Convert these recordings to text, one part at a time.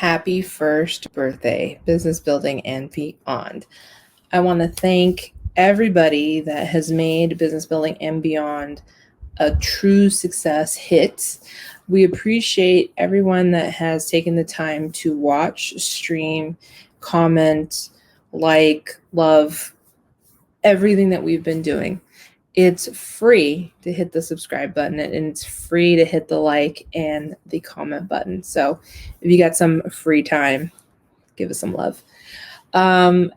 happy first birthday, business building and beyond. I want to thank everybody that has made business building and beyond a true success hit. We appreciate everyone that has taken the time to watch, stream, comment, like, love everything that we've been doing. It's free to hit the subscribe button and it's free to hit the like and the comment button. So if you got some free time, give us some love. I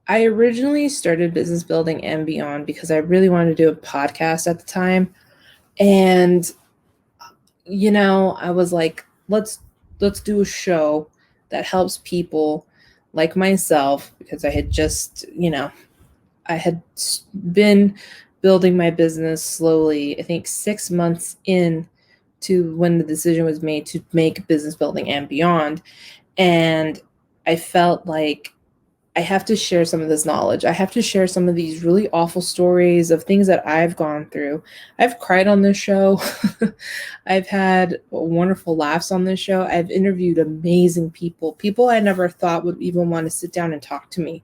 originally started business building and beyond because I really wanted to do a podcast at the time. And, I was like, let's do a show that helps people like myself, because I had just, I had been building my business slowly, I think 6 months in to when the decision was made to make business building and beyond. And I felt like I have to share some of this knowledge. I have to share some of these really awful stories of things that I've gone through. I've cried on this show. I've had wonderful laughs on this show. I've interviewed amazing people I never thought would even want to sit down and talk to me.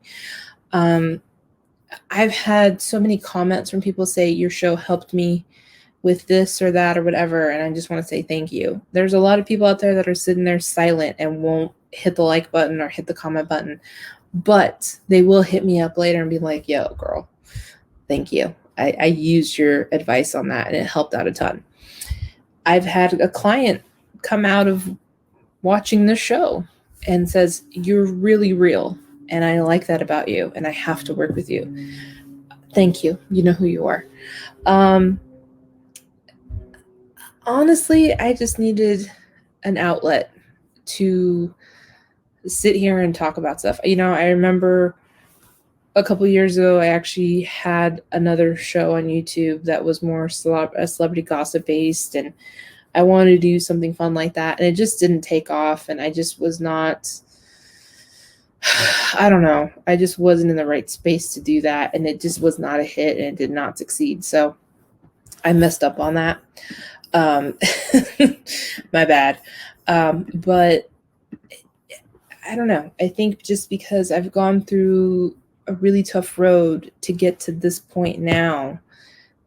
I've had so many comments from people say your show helped me with this or that or whatever. And I just want to say thank you. There's a lot of people out there that are sitting there silent and won't hit the like button or hit the comment button, but they will hit me up later and be like, yo, girl, thank you. I used your advice on that and it helped out a ton. I've had a client come out of watching the show and says, you're really real. And I like that about you. And I have to work with you. Thank you. You know who you are. Honestly, I just needed an outlet to sit here and talk about stuff. I remember a couple years ago, I actually had another show on YouTube that was more celebrity gossip based. And I wanted to do something fun like that. And it just didn't take off. And I just was not, I don't know. I just wasn't in the right space to do that. And it just was not a hit and it did not succeed. So I messed up on that. My bad. But I don't know. I think just because I've gone through a really tough road to get to this point now,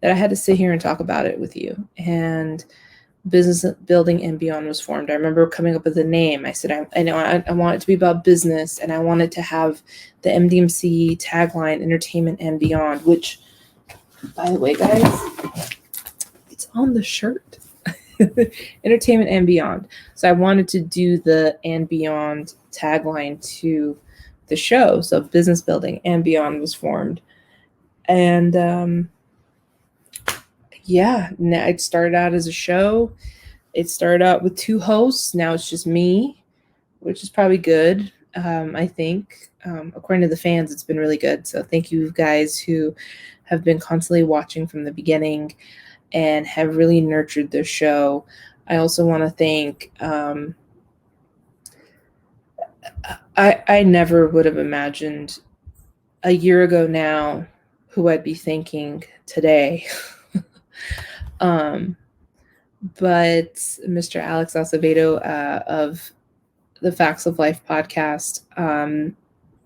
that I had to sit here and talk about it with you. And business building and beyond was formed. I remember coming up with a name. I said, I want it to be about business, and I wanted to have the MDMC tagline, entertainment and beyond, which, by the way, guys, it's on the shirt. Entertainment and beyond. So I wanted to do the and beyond tagline to the show. So business building and beyond was formed. And it started out as a show. It started out with 2 hosts. Now it's just me, which is probably good. I think, according to the fans, it's been really good. So thank you guys who have been constantly watching from the beginning and have really nurtured the show. I also want to thank, I never would have imagined a year ago now who I'd be thanking today. But Mr. Alex Acevedo of the Facts of Lyfe podcast,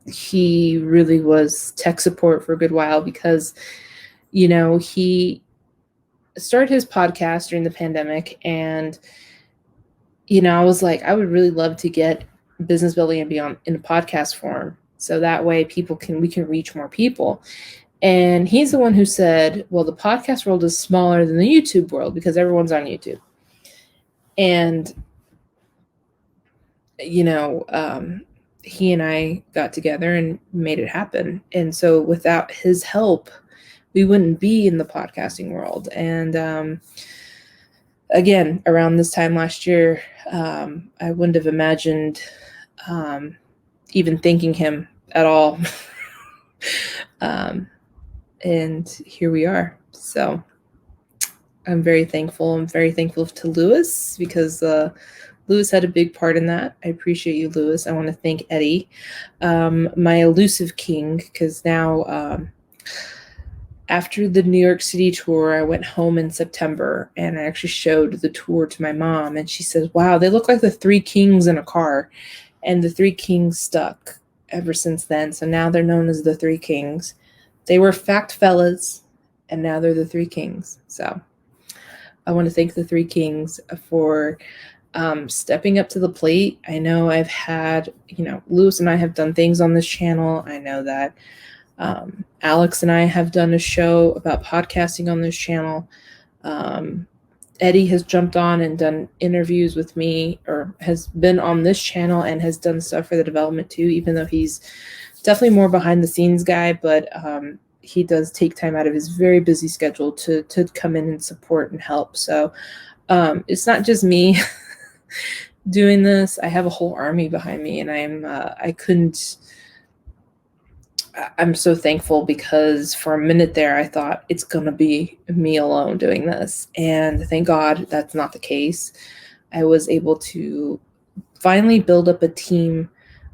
he really was tech support for a good while because, he started his podcast during the pandemic. And, I was like, I would really love to get business building and beyond in a podcast form. So that way we can reach more people. And he's the one who said, well, the podcast world is smaller than the YouTube world because everyone's on YouTube. And, he and I got together and made it happen. And so without his help, we wouldn't be in the podcasting world. And again, around this time last year, I wouldn't have imagined even thanking him at all. And here we are. So I'm very thankful. I'm very thankful to Lewis because Lewis had a big part in that. I appreciate you, Lewis. I want to thank Eddie, my elusive king, because now after the New York City tour, I went home in September and I actually showed the tour to my mom, and she says, wow, they look like the Three Kings in a car. And the Three Kings stuck ever since then. So now they're known as the Three Kings. They were fact fellas, and now they're the Three Kings. So I want to thank the Three Kings for stepping up to the plate. I know I've had, Lewis and I have done things on this channel. I know that Alex and I have done a show about podcasting on this channel. Eddie has jumped on and done interviews with me, or has been on this channel and has done stuff for the development too, even though he's definitely more behind the scenes guy, but he does take time out of his very busy schedule to come in and support and help. So it's not just me doing this. I have a whole army behind me, and I'm so thankful, because for a minute there, I thought it's going to be me alone doing this. And thank God that's not the case. I was able to finally build up a team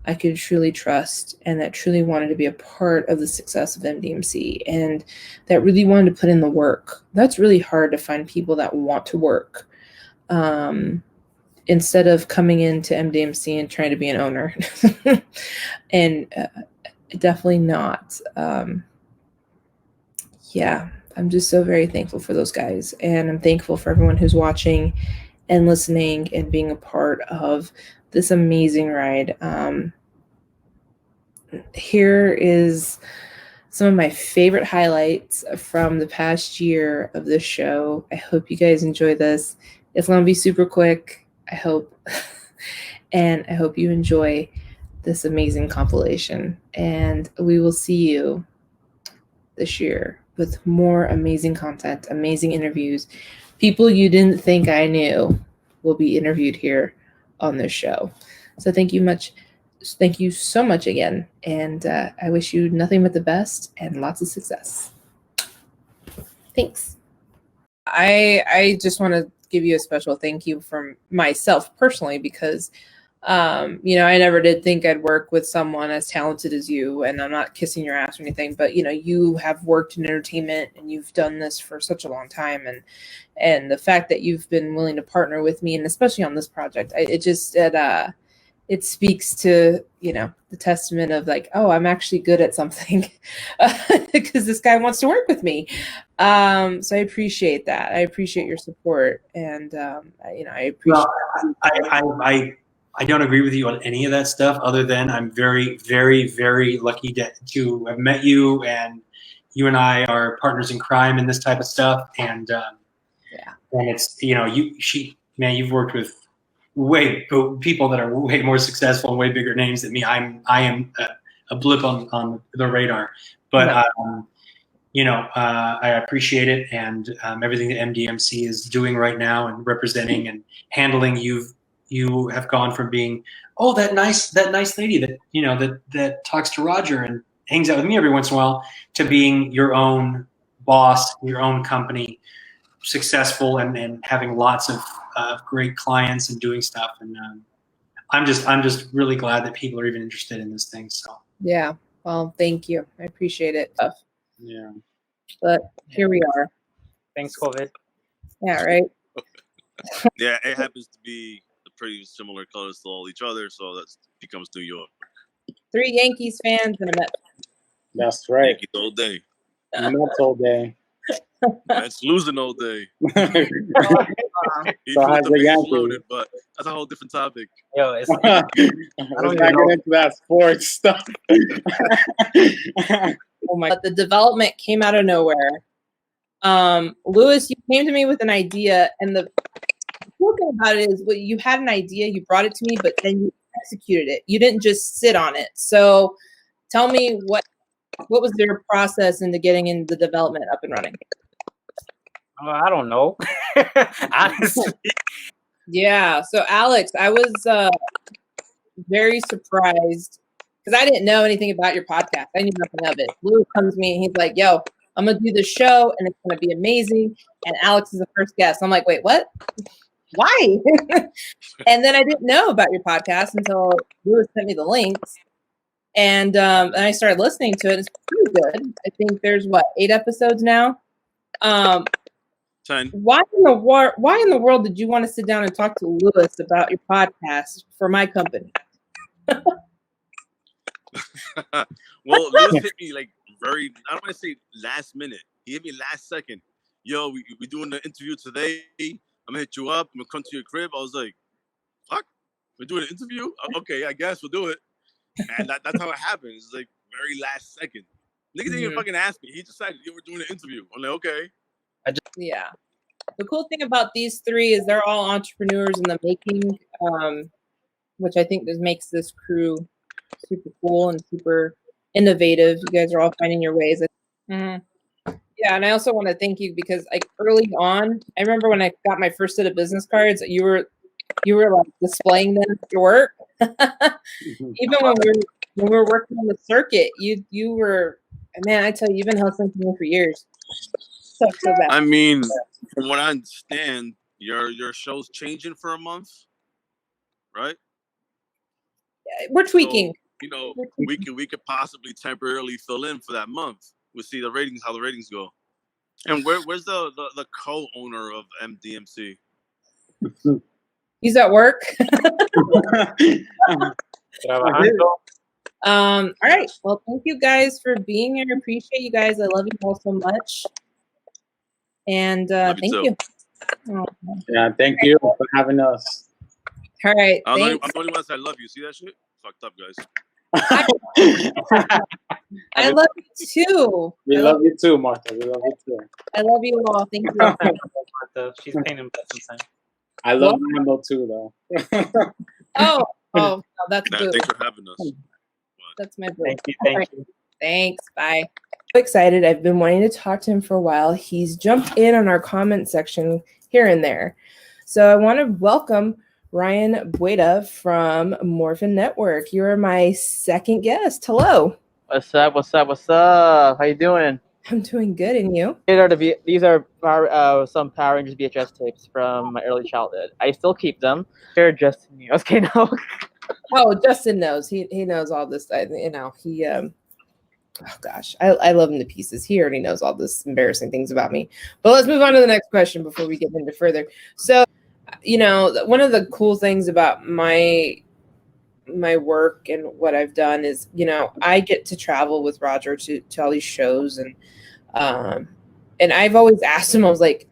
I could truly trust, and that truly wanted to be a part of the success of MDMC, and that really wanted to put in the work. That's really hard to find people that want to work. Instead of coming into MDMC and trying to be an owner. And definitely not. I'm just so very thankful for those guys, and I'm thankful for everyone who's watching and listening and being a part of this amazing ride. Here is some of my favorite highlights from the past year of this show. I hope you guys enjoy this. It's going to be super quick, I hope. And I hope you enjoy this amazing compilation. And we will see you this year with more amazing content, amazing interviews. People you didn't think I knew will be interviewed here on this show. So thank you so much again. And I wish you nothing but the best and lots of success. Thanks. I just want to give you a special thank you from myself personally, because I never did think I'd work with someone as talented as you, and I'm not kissing your ass or anything, but you have worked in entertainment and you've done this for such a long time, and the fact that you've been willing to partner with me, and especially on this project, it speaks to the testament of like, oh, I'm actually good at something because this guy wants to work with me. So I appreciate that. I appreciate your support, and I appreciate. Well, I don't agree with you on any of that stuff, other than I'm very, very, very lucky to have met you, and you and I are partners in crime in this type of stuff. And and it's you've worked with people that are way more successful and way bigger names than me. I am a blip on the radar, but I appreciate it, and everything that MDMC is doing right now and representing and handling. You have gone from being, oh, that nice lady that talks to Roger and hangs out with me every once in a while, to being your own boss, your own company, successful, and having lots of great clients and doing stuff. And I'm just really glad that people are even interested in this thing. So yeah, well, thank you. I appreciate it. Yeah, but here we are. Thanks, COVID. Yeah, right. Yeah, it happens to be pretty similar colors to all each other, so that becomes New York. 3 Yankees fans and a Mets. That's right. Yankees all day. Mets all day. Mets losing all day. So how's the Yankees? Loaded, but that's a whole different topic. Yo, I don't get into that sports stuff. Oh my God, the development came out of nowhere. Lewis, you came to me with an idea, and the cool thing about it is, you had an idea, you brought it to me, but then you executed it. You didn't just sit on it. So tell me what was your process into getting into the development up and running? I don't know. Honestly. Yeah. So Alex, I was very surprised because I didn't know anything about your podcast. I knew nothing of it. Lewis comes to me and he's like, yo, I'm going to do the show and it's going to be amazing. And Alex is the first guest. I'm like, wait, what? Why? And then I didn't know about your podcast until Lewis sent me the links. And I started listening to it. It's pretty good. I think there's 8 episodes now. 10. Why in the world did you want to sit down and talk to Lewis about your podcast for my company? Well, Lewis hit me like I don't want to say last minute. He hit me last second. Yo, we doing the interview today. I'm gonna hit you up. I'm gonna come to your crib. I was like, fuck, we're doing an interview? Okay, I guess we'll do it. And that's how it happened. It's like very last second. Nigga didn't even fucking ask me. He decided, yeah, we're doing an interview. I'm like, okay. Yeah. The cool thing about these 3 is they're all entrepreneurs in the making, which I think just makes this crew super cool and super innovative. You guys are all finding your ways. Yeah, and I also want to thank you because like early on, I remember when I got my first set of business cards, you were like displaying them at your work. Even when we were working on the circuit, you were, man, I tell you, you've been hustling for me for years. So bad. I mean, from what I understand, your show's changing for a month, right? We're tweaking. So, we could possibly temporarily fill in for that month. We'll see how the ratings go. And where's the co-owner of MDMC? He's at work. All right. Well, thank you guys for being here. Appreciate you guys. I love you all so much. And thank you. Oh. Yeah, thank you for having us. All right. I'm the only one that said I love you. See that shit? Fucked up, guys. I love you too. We love you too, Martha. We love you too. I love you all. Thank you. Martha. She's pain in the butt sometimes. I love Rambo too, though. Oh, that's good. Thanks for having us. That's my boy. Thank you. Thanks. Bye. So excited. I've been wanting to talk to him for a while. He's jumped in on our comment section here and there. So I want to welcome Ryan Bueta from Morphin Network. You're my second guest. Hello. What's up? How you doing? I'm doing good, and you? These are some Power Rangers VHS tapes from my early childhood. I still keep them. They're just okay now. Oh, Justin knows. He knows all this. He oh gosh, I love him to pieces. He already knows all this embarrassing things about me. But let's move on to the next question before we get into further. So, one of the cool things about my work and what I've done is, I get to travel with Roger to all these shows, and I've always asked him, I was like,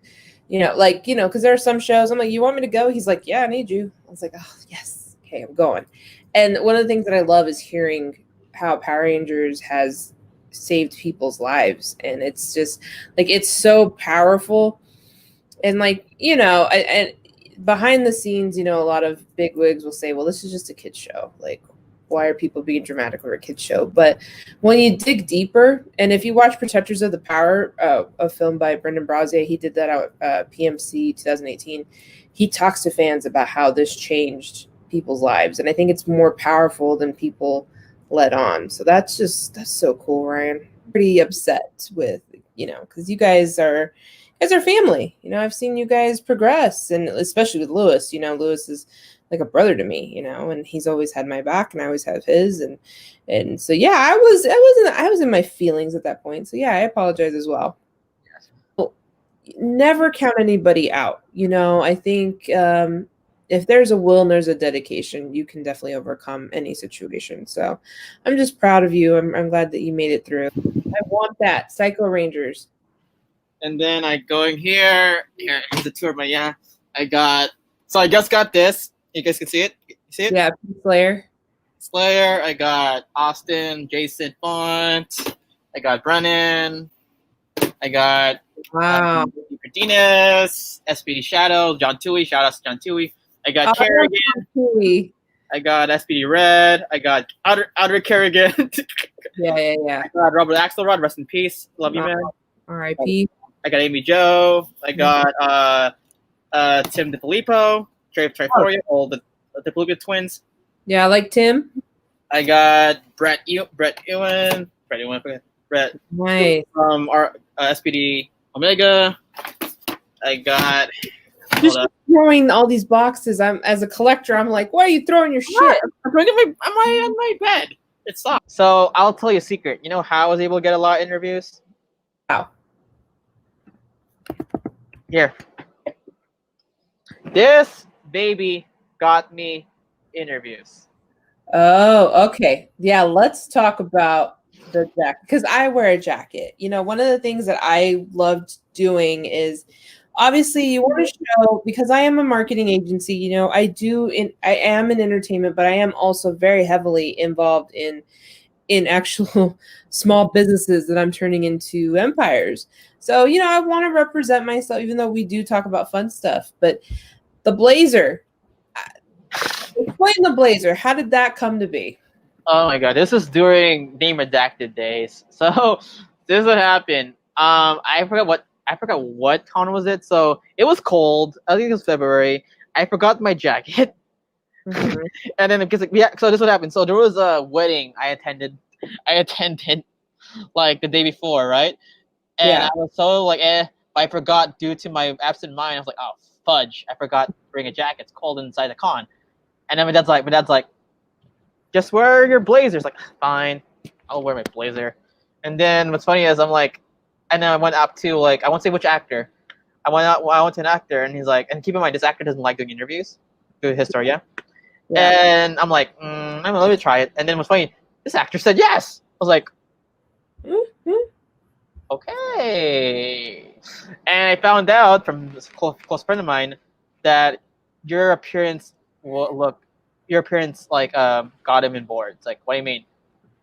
because there are some shows I'm like, you want me to go? He's like, yeah, I need you. I was like, oh yes, okay, I'm going. And one of the things that I love is hearing how Power Rangers has saved people's lives, and it's just like, it's so powerful. And and behind the scenes, a lot of bigwigs will say, well, this is just a kid's show. Like, why are people being dramatic over a kid's show? But when you dig deeper, and if you watch Protectors of the Power, a film by Brendan Brazier, he did that out PMC 2018. He talks to fans about how this changed people's lives. And I think it's more powerful than people let on. So that's so cool, Ryan. Pretty upset with, because you guys are family. I've seen you guys progress, and especially with Lewis. Lewis is like a brother to me, and he's always had my back, and I always have his. And so yeah, I was in my feelings at that point. So yeah, I apologize as well. Well, never count anybody out. I think if there's a will and there's a dedication, you can definitely overcome any situation. So I'm just proud of you. I'm glad that you made it through. I want that. Psycho Rangers. And then I go in here. Here's the tour of my I just got this. You guys can see it? You see it? Yeah, Slayer. I got Austin, Jason Font. I got Brennan. I got Cardenas, SPD Shadow, John Tui. Shout out to John Tui. I got Kerrigan. I got SPD Red. I got Outer Kerrigan. Yeah. I got Robert Axelrod. Rest in peace. Love you, man. R.I.P. I got Amy Jo. I got Tim DeFilippo, Trey Triforia, all the DeFilippo twins. Yeah, I like Tim. I got Brett Ewan. Nice. From our SPD Omega. I got. Just throwing all these boxes. As a collector, I'm like, why are you throwing your shit? I'm throwing it on my bed. It sucks. So I'll tell you a secret. You know how I was able to get a lot of interviews? How? Here. This baby got me interviews. Oh, okay. Yeah, let's talk about the jacket because I wear a jacket. You know, one of the things that I loved doing is obviously you want to show because I am a marketing agency, you know, I am in entertainment, but I am also very heavily involved in actual small businesses that I'm turning into empires. So, you know, I want to represent myself, even though we do talk about fun stuff. But the blazer, explain the blazer. How did that come to be? Oh my god, this is during name redacted days. So this is what happened. I forgot what con was it. So it was cold. I think it was February. I forgot my jacket. Mhm. And then because yeah, so this is what happened. So there was a wedding I attended like the day before, right? And Yeah. I was so like, but I forgot due to my absent mind. I was like, oh fudge, I forgot to bring a jacket. It's cold inside the con. And then my dad's like, just wear your blazers. Like, fine, I'll wear my blazer. And then what's funny is I'm like, and then I went up to like, I won't say which actor. I went to an actor, and he's like, and keep in mind, this actor doesn't like doing interviews, do his story, yeah. And I'm like, let me try it. And then what's funny, this actor said yes. I was like, okay. And I found out from this close friend of mine that your appearance like got him in board. It's like, what do you mean?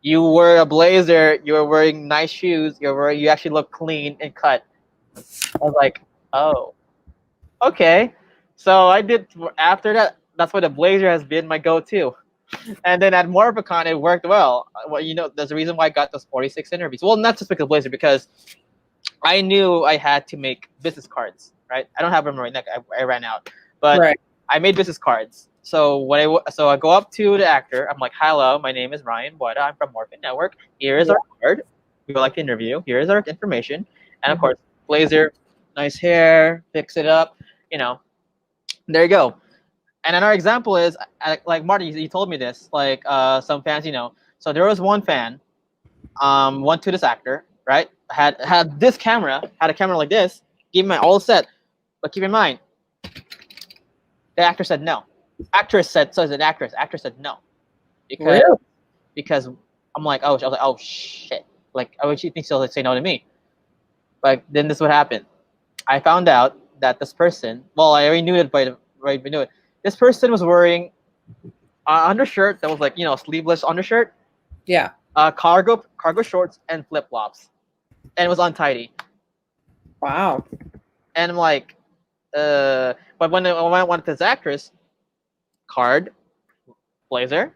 You wear a blazer, you're wearing nice shoes, you actually look clean and cut. I was like, oh, okay. So I did after that. That's why the blazer has been my go-to. And then at Morphin, it worked well. Well, you know, there's a reason why I got those 46 interviews. Well, not just because of blazer, because I knew I had to make business cards, right? I don't have them right now. I ran out. But Right. I made business cards. So I go up to the actor. I'm like, hello, my name is Ryan Bueta. I'm from Morphin Network. Here is our card. We would like to interview. Here is our information. And of course, blazer, nice hair, fix it up. You know, there you go. And another example is, like Marty, you told me this, like some fans, you know. So there was one fan, went to this actor, right? Had this camera, had a camera like this, gave me all set. But keep in mind, the actor said no. Actress said, so is an actress. Actress said no. Because I'm like, I was like, oh shit. Like, I would think she'll say no to me. But then this is what happened. I found out that this person, well, I already knew it, but I knew it. This person was wearing an undershirt that was like, you know, sleeveless undershirt. Yeah. Cargo shorts and flip flops, and it was untidy. Wow. And I'm like, but when I went to this actress, card, blazer,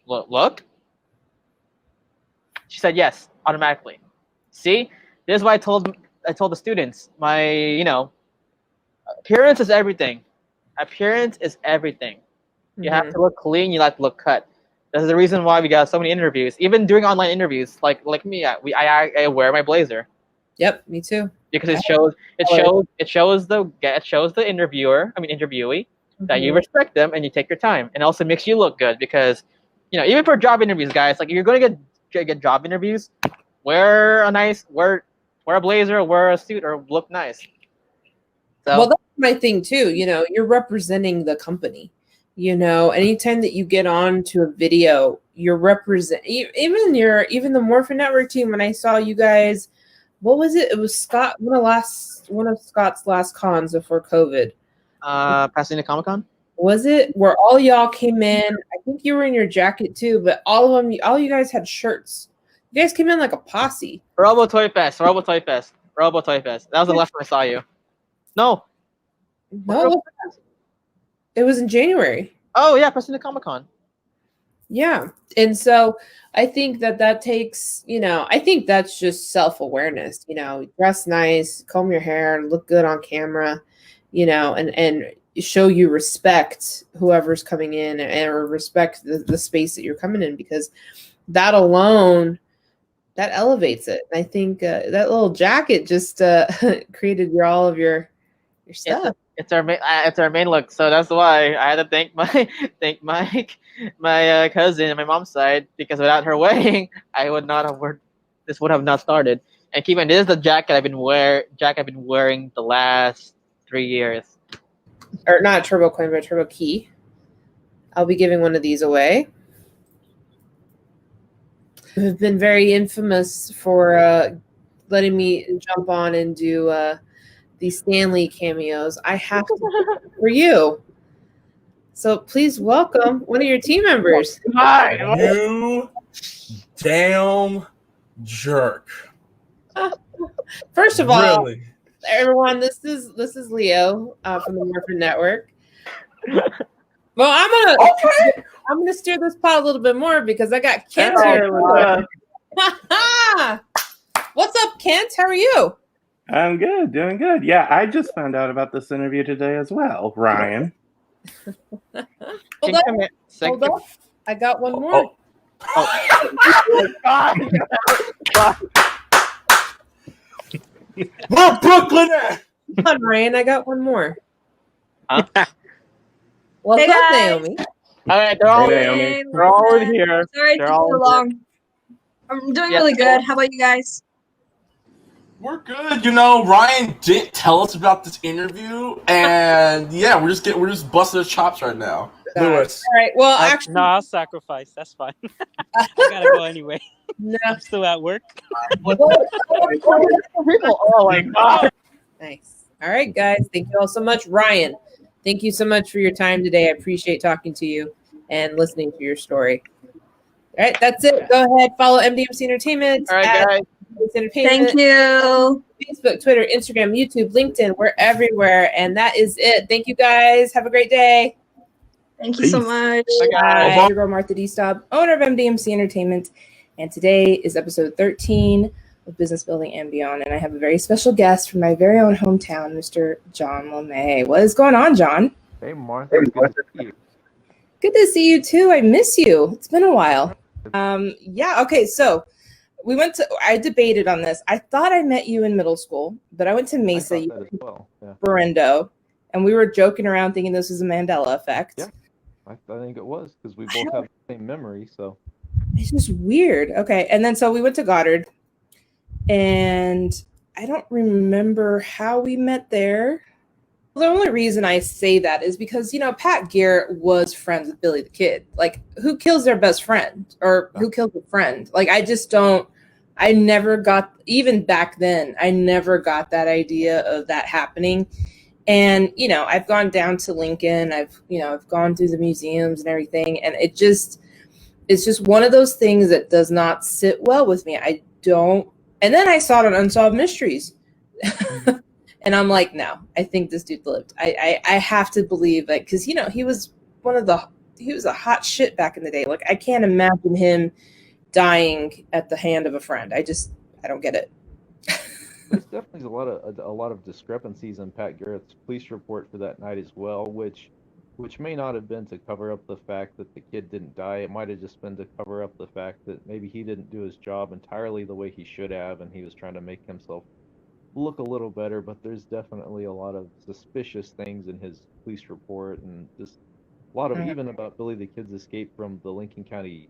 look. She said yes automatically. See, this is why I told the students, my, you know, appearance is everything. Appearance is everything. You have to look clean. You have to look cut. That's the reason why we got so many interviews. Even during online interviews, like me, I wear my blazer. Yep, me too. Because it shows the interviewee that you respect them and you take your time, and also makes you look good. Because, you know, even for job interviews, guys, like, you're gonna get job interviews, wear a blazer, wear a suit, or look nice. So, well, that's my thing too. You know, you're representing the company. You know, anytime that you get on to a video, you're even the Morphin Network team. When I saw you guys, what was it? It was Scott, one of Scott's last cons before COVID. Pasadena Comic-Con? Was it where all y'all came in? I think you were in your jacket too, but all you guys had shirts. You guys came in like a posse. Robo Toy Fest. That was the last time I saw you. No, it was in January. Oh yeah, Pasadena Comic-Con. Yeah. And so I think that takes, you know, I think that's just self-awareness, you know, dress nice, comb your hair, look good on camera, you know, and show you respect whoever's coming in, or respect the space that you're coming in, because that alone, that elevates it. I think that little jacket just created all of your stuff. It's our main look, so that's why I had to thank Mike my cousin and my mom's side, because without her wedding, I would not have worked. This would have not started. And keep in mind, this is the jacket I've been wearing the last 3 years. Or not Turbo Coin, but Turbo Key. I'll be giving one of these away. Have been very infamous for letting me jump on and do the Stanley cameos. I have to do it for you. So please welcome one of your team members. You damn jerk. First of all, Really? everyone, this is Leo from the Morphin Network. Well, I'm gonna steer this pot a little bit more because I got Kent here. What's up, Kent? How are you? I'm good, doing good. Yeah, I just found out about this interview today as well, Ryan. Hold up. I got one more. Oh my God. We're Brooklyn. Come on, Ryan. I got one more. Huh? What's Hey, up, guys. Naomi? All right, they're all, Hey, Naomi. they're all in here. Sorry it They're took all so in long. I'm doing Yeah. really good. How about you guys? We're good. You know, Ryan didn't tell us about this interview, and yeah, we're just busting his chops right now. Lewis. All right. Well, actually, No, I'll sacrifice. That's fine. I gotta go anyway. no. I'm still at work. Oh my God. Nice. All right, guys. Thank you all so much. Ryan, thank you so much for your time today. I appreciate talking to you and listening to your story. All right, that's it. Go ahead, follow MDMC Entertainment. All right, at guys. MDMC Entertainment. Thank you. Facebook, Twitter, Instagram, YouTube, LinkedIn. We're everywhere. And that is it. Thank you, guys. Have a great day. Thank you so Peace. much. Bye, guys. I'm your girl, Martha D. Staub, owner of MDMC Entertainment. And today is episode 13 of Business Building and Beyond. And I have a very special guest from my very own hometown, Mr. John LeMay. What is going on, John? Hey, Martha. Good to see you. Good to see you, too. I miss you. It's been a while. Yeah, okay, so I debated on this. I thought I met you in middle school, but I went to Mesa, I thought that as well. Yeah. Berendo, and we were joking around thinking this was a Mandela effect. Yeah. I think it was because we both have the same memory. So It's just weird. Okay, and then so we went to Goddard, and I don't remember how we met there. The only reason I say that is because, you know, Pat Garrett was friends with Billy the Kid. Like, who kills their best friend? Or who kills a friend? Like, I never got, even back then, I never got that idea of that happening. And, you know, I've gone down to Lincoln. I've gone through the museums and everything. And it's just one of those things that does not sit well with me. And then I saw it on Unsolved Mysteries. And I'm like, no, I think this dude lived. I have to believe that, because, you know, he was a hot shit back in the day. Like, I can't imagine him dying at the hand of a friend. I don't get it. there's definitely a lot of discrepancies in Pat Garrett's police report for that night as well, which may not have been to cover up the fact that the kid didn't die. It might have just been to cover up the fact that maybe he didn't do his job entirely the way he should have, and he was trying to make himself look a little better. But there's definitely a lot of suspicious things in his police report, and just a lot of, even about Billy the Kid's escape from the Lincoln County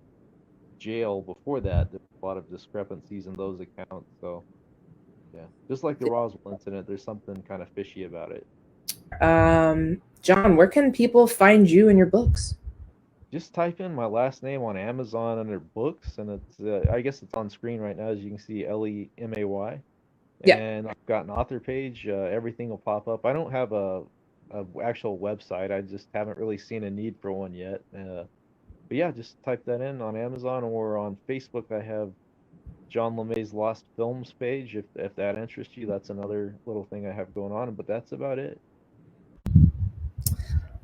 jail before that, there's a lot of discrepancies in those accounts. So yeah, just like the Roswell incident, there's something kind of fishy about it. John, where can people find you and your books? Just type in my last name on Amazon under books, and it's I guess it's on screen right now, as you can see, LeMay. Yeah. And I've got an author page. Everything will pop up. I don't have a actual website. I just haven't really seen a need for one yet. But yeah, just type that in on Amazon, or on Facebook. I have John LeMay's Lost Films page. If that interests you, that's another little thing I have going on. But that's about it.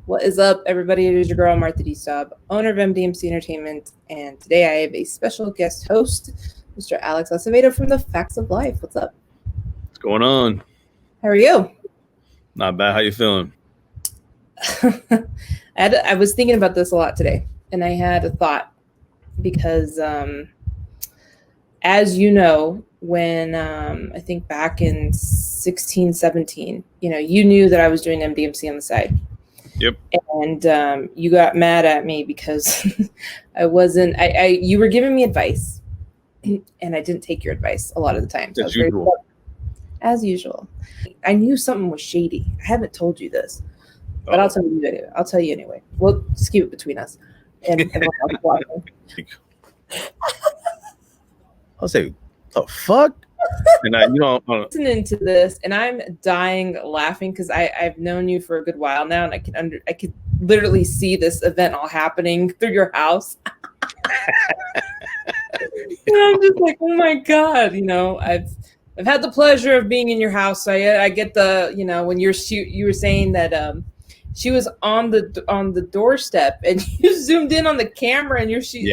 What is up, everybody? It is your girl, Martha D. Staub, owner of MDMC Entertainment. And today I have a special guest host, Mr. Alex Acevedo from the Facts of Lyfe. What's up? What's going on? How are you? Not bad. How you feeling? I was thinking about this a lot today, and I had a thought because, as you know, when I think back in 16, 17, you know, you knew that I was doing MDMC on the side. Yep. And you got mad at me because I wasn't. You were giving me advice, and I didn't take your advice a lot of the time. So as usual. I knew something was shady. I haven't told you this, but I'll tell you anyway. I'll tell you anyway. We'll just keep it between us. And I'll say, the fuck? And I'm listening to this, and I'm dying laughing because I've known you for a good while now, and I could literally see this event all happening through your house. And I'm just like, oh my god, I've had the pleasure of being in your house. So I get the, when you were saying that she was on the doorstep and you zoomed in on the camera and she's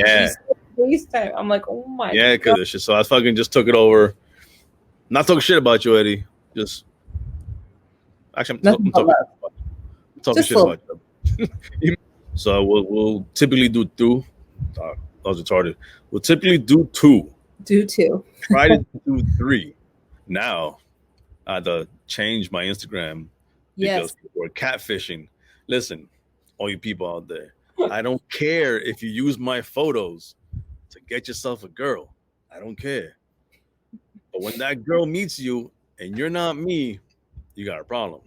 FaceTime. I'm like, oh my god. Yeah, because shit. So I fucking just took it over. Not talking shit about you, Eddie. Just actually, I'm talking shit about you. So we'll typically do two. I was retarded. We'll typically do two. Do two. Try to do three. Now, I had to change my Instagram because we're catfishing. Listen, all you people out there, I don't care if you use my photos to get yourself a girl. I don't care. But when that girl meets you and you're not me, you got a problem.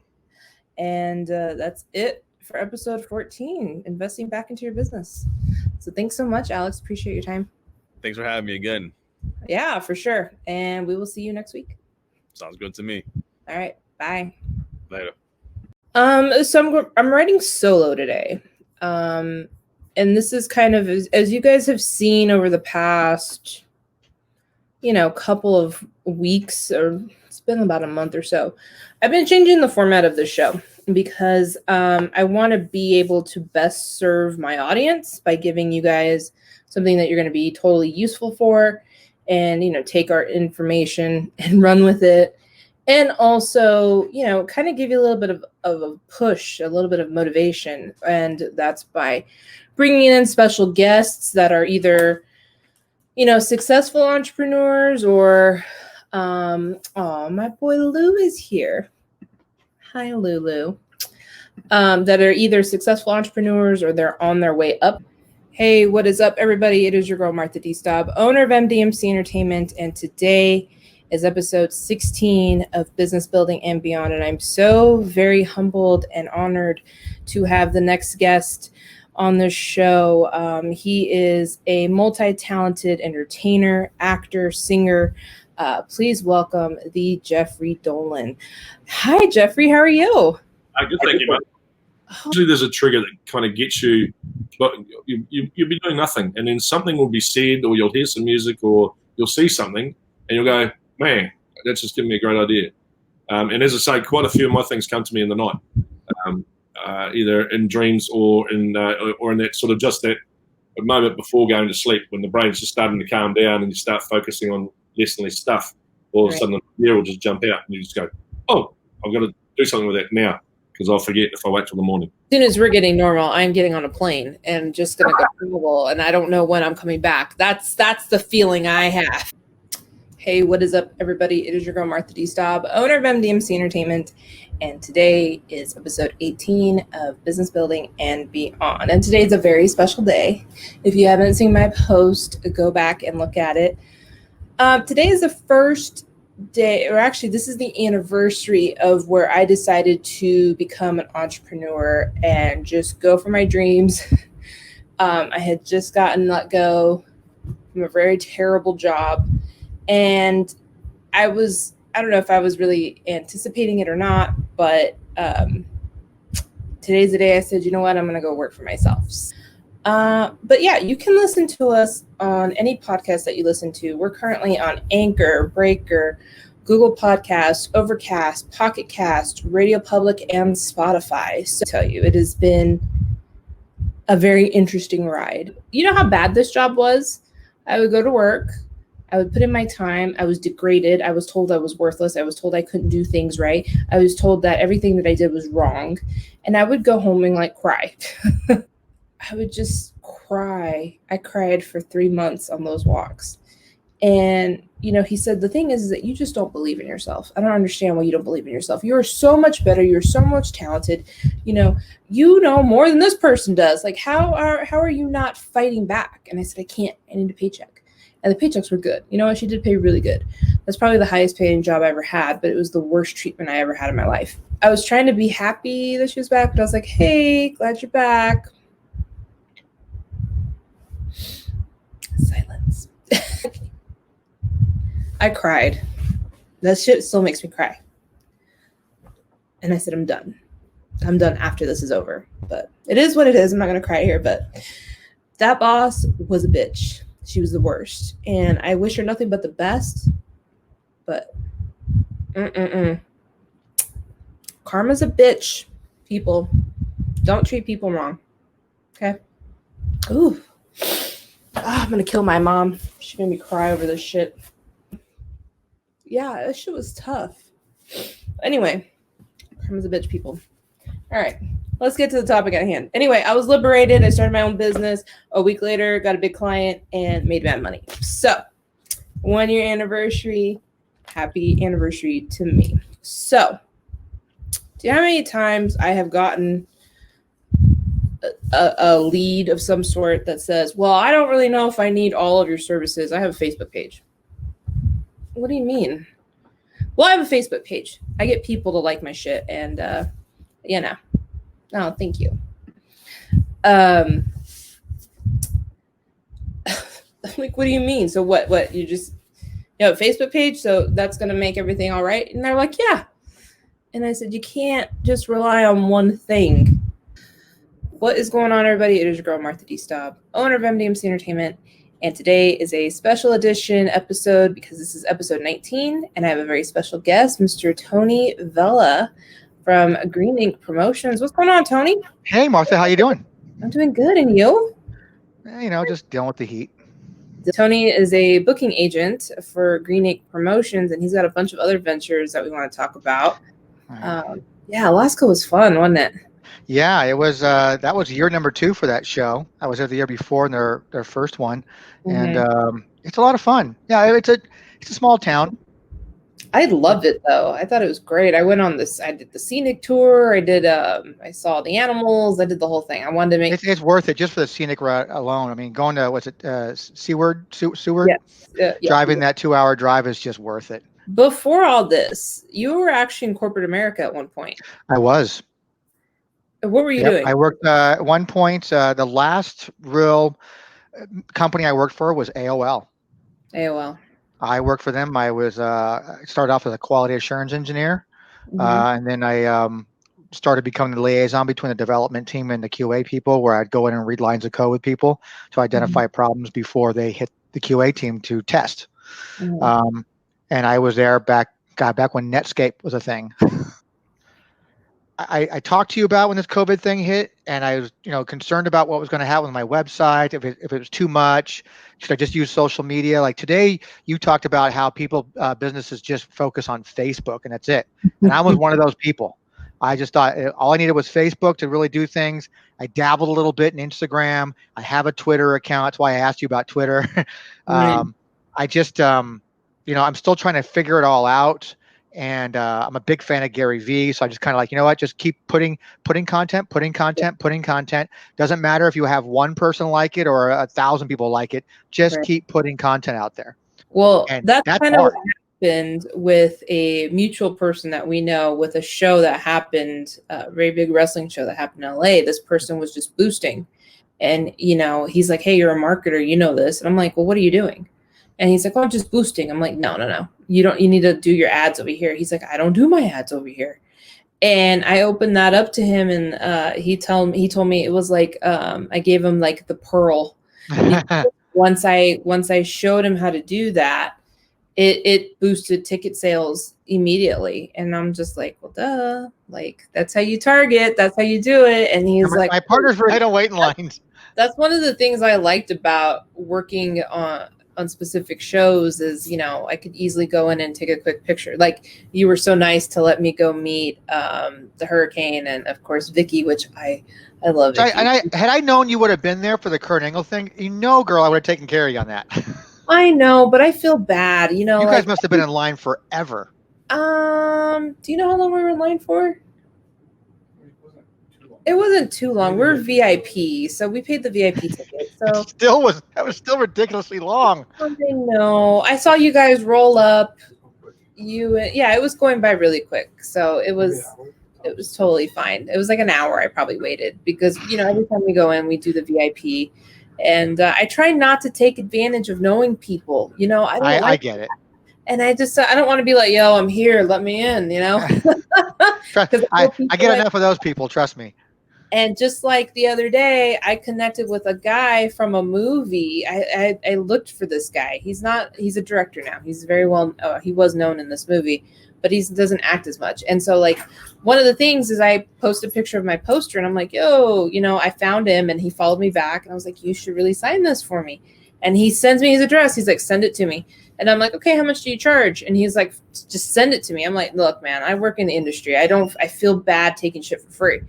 And that's it for episode 14, investing back into your business. So thanks so much, Alex. Appreciate your time. Thanks for having me again. Yeah, for sure. And we will see you next week. Sounds good to me. All right. Bye. Later. So I'm writing solo today. And this is kind of, as you guys have seen over the past, couple of weeks, or it's been about a month or so, I've been changing the format of the show because I want to be able to best serve my audience by giving you guys something that you're going to be totally useful for, and take our information and run with it, and also kind of give you a little bit of a push, a little bit of motivation. And that's by bringing in special guests that are either successful entrepreneurs, or my boy Lou is here. Hi, Lulu. That are either successful entrepreneurs or they're on their way up. Hey, what is up, everybody? It is your girl, Martha D. Staub, owner of MDMC Entertainment, and today is episode 16 of Business Building and Beyond, and I'm so very humbled and honored to have the next guest on the show. He is a multi-talented entertainer, actor, singer. Please welcome the Jeffrey Dolan. Hi, Jeffrey. How are you? Good, thank you, mate. Usually there's a trigger that kind of gets you, but you'll be doing nothing, and then something will be said, or you'll hear some music, or you'll see something, and you'll go, man, that's just giving me a great idea. And as I say, quite a few of my things come to me in the night, either in dreams or in that sort of just that moment before going to sleep, when the brain's just starting to calm down and you start focusing on less and less stuff. All of a sudden, the idea will just jump out, and you just go, oh, I've got to do something with that now, because I'll forget if I wait till the morning. As soon as we're getting normal, I'm getting on a plane and just going to go global, and I don't know when I'm coming back. That's the feeling I have. Hey, what is up, everybody? It is your girl, Martha D. Staub, owner of MDMC Entertainment, and today is episode 18 of Business Building and Beyond. And today is a very special day. If you haven't seen my post, go back and look at it. Today is the first day, or actually this is the anniversary of where I decided to become an entrepreneur and just go for my dreams. I had just gotten let go from a very terrible job, and I don't know if I was really anticipating it or not, but today's the day I said, you know what, I'm going to go work for myself. But yeah, you can listen to us on any podcast that you listen to. We're currently on Anchor, Breaker, Google Podcasts, Overcast, Pocket Cast, Radio Public, and Spotify. So I tell you, it has been a very interesting ride. You know how bad this job was? I would go to work. I would put in my time. I was degraded. I was told I was worthless. I was told I couldn't do things right. I was told that everything that I did was wrong. And I would go home and cry. I would just cry. I cried for 3 months on those walks. And, he said, the thing is that you just don't believe in yourself. I don't understand why you don't believe in yourself. You're so much better. You're so much talented. You know more than this person does. Like, how are you not fighting back? And I said, I can't. I need a paycheck. And the paychecks were good. She did pay really good. That's probably the highest paying job I ever had, but it was the worst treatment I ever had in my life. I was trying to be happy that she was back, but I was like, hey, glad you're back. Silence. I cried. That shit still makes me cry. And I said, I'm done. I'm done after this is over. But it is what it is. I'm not going to cry here, but that boss was a bitch. She was the worst. And I wish her nothing but the best. But karma's a bitch, people. Don't treat people wrong. Okay? Ooh. I'm going to kill my mom. She made me cry over this shit. Yeah, that shit was tough. Anyway, karma's a bitch, people. All right. Let's get to the topic at hand. Anyway, I was liberated. I started my own business. A week later, got a big client and made bad money. So, 1 year anniversary. Happy anniversary to me. So, do you know how many times I have gotten a lead of some sort that says, well, I don't really know if I need all of your services. I have a Facebook page. What do you mean? Well, I have a Facebook page. I get people to like my shit and, no, thank you. I'm like, what do you mean? So what, you just, have a Facebook page, so that's going to make everything all right? And they're like, yeah. And I said, you can't just rely on one thing. What is going on, everybody? It is your girl, Martha D. Staub, owner of MDMC Entertainment. And today is a special edition episode because this is episode 19. And I have a very special guest, Mr. Tony Vela from Green Ink Promotions. What's going on, Tony? Hey, Martha. How you doing? I'm doing good. And you? Just dealing with the heat. Tony is a booking agent for Green Ink Promotions, and he's got a bunch of other ventures that we want to talk about. Alaska was fun, wasn't it? Yeah, it was. That was year number 2 for that show. I was there the year before in their first one, and it's a lot of fun. Yeah, it's a small town. I loved it though. I thought it was great. I went on this. I did the scenic tour. I did. I saw the animals. I did the whole thing. I wanted to make. It's worth it just for the scenic route alone. I mean, going to Seward? Yes. Driving that 2-hour drive is just worth it. Before all this, you were actually in corporate America at one point. I was. What were you doing? I worked at one point. The last real company I worked for was AOL. AOL. I worked for them. I was started off as a quality assurance engineer, and then I started becoming the liaison between the development team and the QA people, where I'd go in and read lines of code with people to identify problems before they hit the QA team to test. And I was there back when Netscape was a thing. I talked to you about when this COVID thing hit, and I was, concerned about what was going to happen with my website. If it was too much, should I just use social media? Like today, you talked about how businesses just focus on Facebook and that's it. And I was one of those people. I just thought all I needed was Facebook to really do things. I dabbled a little bit in Instagram. I have a Twitter account. That's why I asked you about Twitter. I just, I'm still trying to figure it all out. And I'm a big fan of Gary Vee, so I just kind of like, you know what, just keep putting content. Doesn't matter if you have one person like it or 1,000 people like it. Just keep putting content out there. Well, that's kind of what happened with a mutual person that we know with a show that happened, a very big wrestling show that happened in LA. This person was just boosting. And, he's like, hey, you're a marketer, you know this. And I'm like, well, what are you doing? And he's like, oh, I'm just boosting. I'm like, no. You need to do your ads over here. He's like, I don't do my ads over here. And I opened that up to him, and he told me it was like, I gave him like the pearl. Once I showed him how to do that, it boosted ticket sales immediately. And I'm just like, well, duh, like that's how you target. That's how you do it. And he's like, my partner's right. I don't wait in lines. That's one of the things I liked about working on specific shows is, I could easily go in and take a quick picture. Like you were so nice to let me go meet the Hurricane and of course Vicky, which I love. Had I known you would have been there for the Kurt Angle thing, girl, I would have taken care of you on that. I know, but I feel bad. You know, You like guys must have been in line forever. do you know how long we were in line for? It wasn't too long. We're VIP, so we paid the VIP ticket. So That was still ridiculously long. I know. I saw you guys roll up. It was going by really quick. So it was totally fine. It was like an hour I probably waited because, you know, every time we go in, we do the VIP. And I try not to take advantage of knowing people. You know, I get it. And I don't want to be like, yo, I'm here, let me in, you know? I get enough of those people, trust me. And just like the other day, I connected with a guy from a movie. I looked for this guy. He's a director now. He's very well, he was known in this movie, but he doesn't act as much. And so like one of the things is I posted a picture of my poster and I'm like, yo, you know, I found him and he followed me back. And I was like, you should really sign this for me. And he sends me his address. He's like, send it to me. And I'm like, okay, how much do you charge? And he's like, just send it to me. I'm like, look, man, I work in the industry. I feel bad taking shit for free.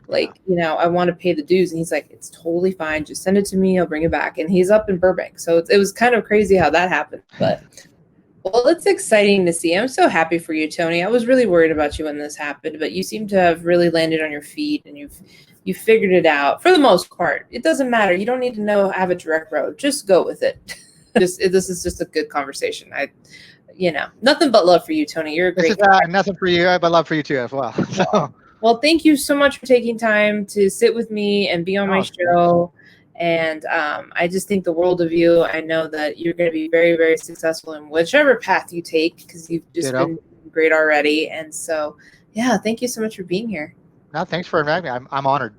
Like, you know, I want to pay the dues. And he's like, it's totally fine. Just send it to me. I'll bring it back. And he's up in Burbank. So it was kind of crazy how that happened. But, well, it's exciting to see. I'm so happy for you, Tony. I was really worried about you when this happened, but you seem to have really landed on your feet and you figured it out for the most part. It doesn't matter. You don't need to have a direct road. Just go with it. This is just a good conversation. Nothing but love for you, Tony. You're a great guy. Nothing for you, but love for you too as well. So. Well, thank you so much for taking time to sit with me and be on my show. And I just think the world of you. I know that you're going to be very, very successful in whichever path you take because you've just been great already. And so, yeah, thank you so much for being here. No, thanks for inviting me. I'm honored.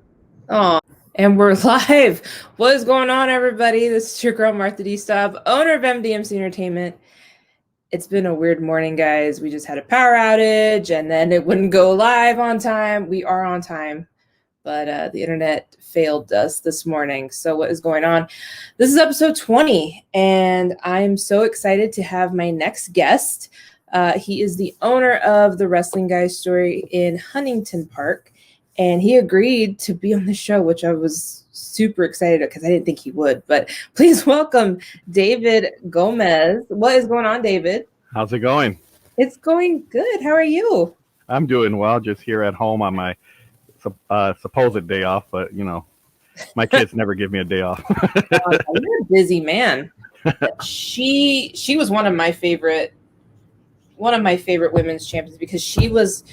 Oh, and we're live. What is going on, everybody? This is your girl, Martha D. Staub, owner of MDMC Entertainment. It's been a weird morning, guys. We just had a power outage, and then it wouldn't go live on time. We are on time, but the internet failed us this morning. So what is going on? This is episode 20, and I'm so excited to have my next guest. He is the owner of the Wrestling Guys Story in Huntington Park, and he agreed to be on the show, which I was super excited because I didn't think he would. But please welcome David Gomez. What is going on, David? How's it going? It's going good. How are you? I'm doing well, just here at home on my supposed day off, but you know, my kids never give me a day off. You're a busy man. She was one of my favorite women's champions because she was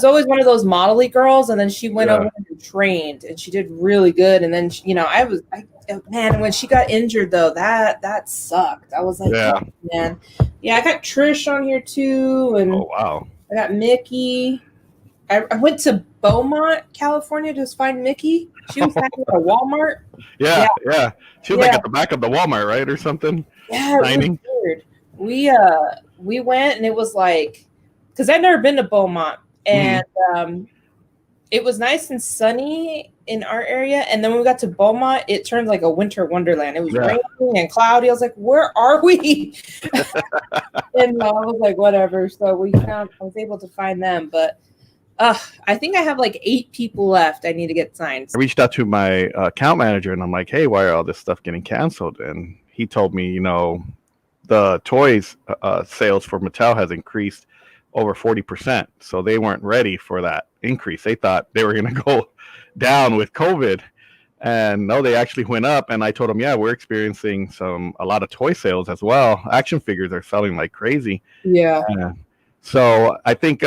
always one of those modelly girls, and then she went over and trained, and she did really good. And then when she got injured though, that sucked. I was like, oh, man, yeah. I got Trish on here too, and oh wow, I got Mickey. I went to Beaumont, California, to find Mickey. She was at a Walmart. Yeah. She was like at the back of the Walmart, right, or something. Yeah, it was weird. We went, and it was like, because I'd never been to Beaumont. And it was nice and sunny in our area. And then when we got to Beaumont, it turned like a winter wonderland. It was raining and cloudy. I was like, where are we? And I was like, whatever. So I was able to find them. But I think I have like 8 people left I need to get signed. I reached out to my account manager, and I'm like, hey, why are all this stuff getting canceled? And he told me, you know, the toys sales for Mattel has increased over 40%. So they weren't ready for that increase. They thought they were going to go down with COVID, and no, they actually went up. And I told them, yeah, we're experiencing a lot of toy sales as well. Action figures are selling like crazy. Yeah. So I think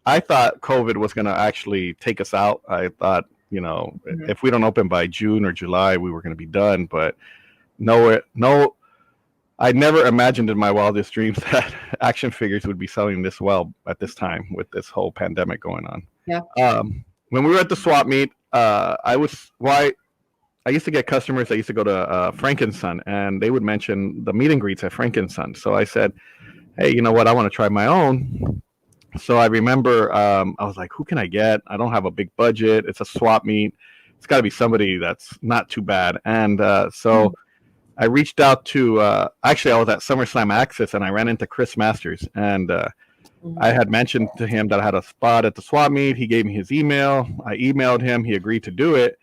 I thought COVID was going to actually take us out. I thought, you know, if we don't open by June or July, we were going to be done. But no, I never imagined in my wildest dreams that action figures would be selling this well at this time with this whole pandemic going on. Yeah. When we were at the swap meet, I used to get customers that used to go to Frankenson, and they would mention the meet and greets at Frankenson. So I said, hey, you know what? I want to try my own. So I remember I was like, who can I get? I don't have a big budget. It's a swap meet. It's got to be somebody that's not too bad. And so I reached out to, actually I was at SummerSlam Access, and I ran into Chris Masters, and I had mentioned to him that I had a spot at the swap meet. He gave me his email. I emailed him. He agreed to do it.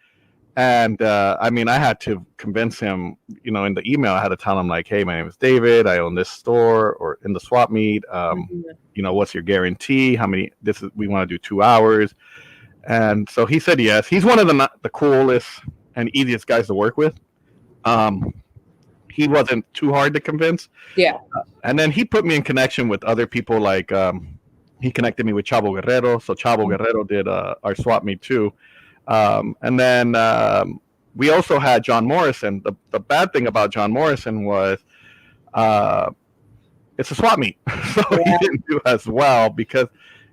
And I mean, I had to convince him, you know, in the email, I had to tell him like, hey, my name is David. I own this store or in the swap meet. You know, what's your guarantee? How many? We want to do 2 hours. And so he said yes. He's one of the coolest and easiest guys to work with. He wasn't too hard to convince. Yeah. And then he put me in connection with other people. Like he connected me with Chavo Guerrero. So Chavo Guerrero did our swap meet too. And then we also had John Morrison. The bad thing about John Morrison was it's a swap meet, so he didn't do as well because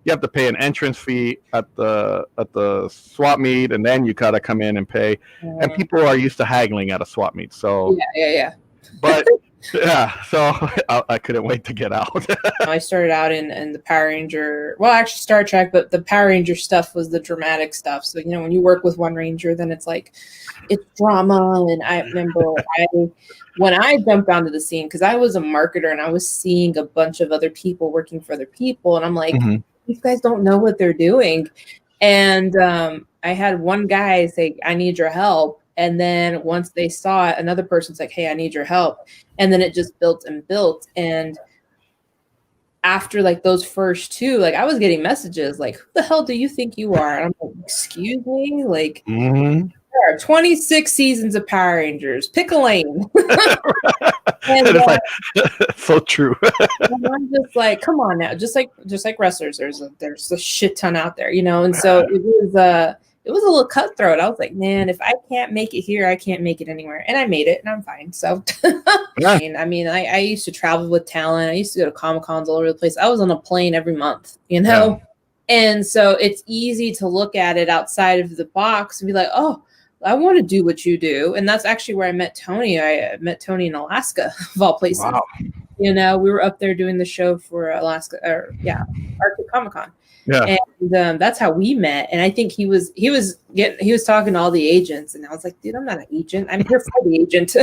you have to pay an entrance fee at the swap meet, and then you gotta come in and pay. And people are used to haggling at a swap meet, so yeah. But yeah, so I couldn't wait to get out. I started out in the Power Ranger, well, actually Star Trek, but the Power Ranger stuff was the dramatic stuff. So, you know, when you work with one Ranger, then it's like, it's drama. And I remember when I jumped onto the scene, because I was a marketer and I was seeing a bunch of other people working for other people. And I'm like, these guys don't know what they're doing. And I had one guy say, I need your help. And then once they saw it, another person's like, hey, I need your help. And then it just built and built. And after like those first two, like I was getting messages like, who the hell do you think you are? And I'm like, excuse me? Like, there are 26 seasons of Power Rangers. Pick a lane. And it's like, so true. and I'm just like, come on now. Just like wrestlers, there's a shit ton out there, you know? And so it was a little cutthroat. I was like, man, if I can't make it here, I can't make it anywhere. And I made it, and I'm fine. So, I mean, I used to travel with talent. I used to go to Comic-Cons all over the place. I was on a plane every month, you know? Yeah. And so it's easy to look at it outside of the box and be like, oh, I want to do what you do. And that's actually where I met Tony. I met Tony in Alaska, of all places. Wow. You know, we were up there doing the show for Arctic Comic-Con. Yeah. And that's how we met. And I think he was talking to all the agents, and I was like, dude, I'm not an agent. I'm here for the agent,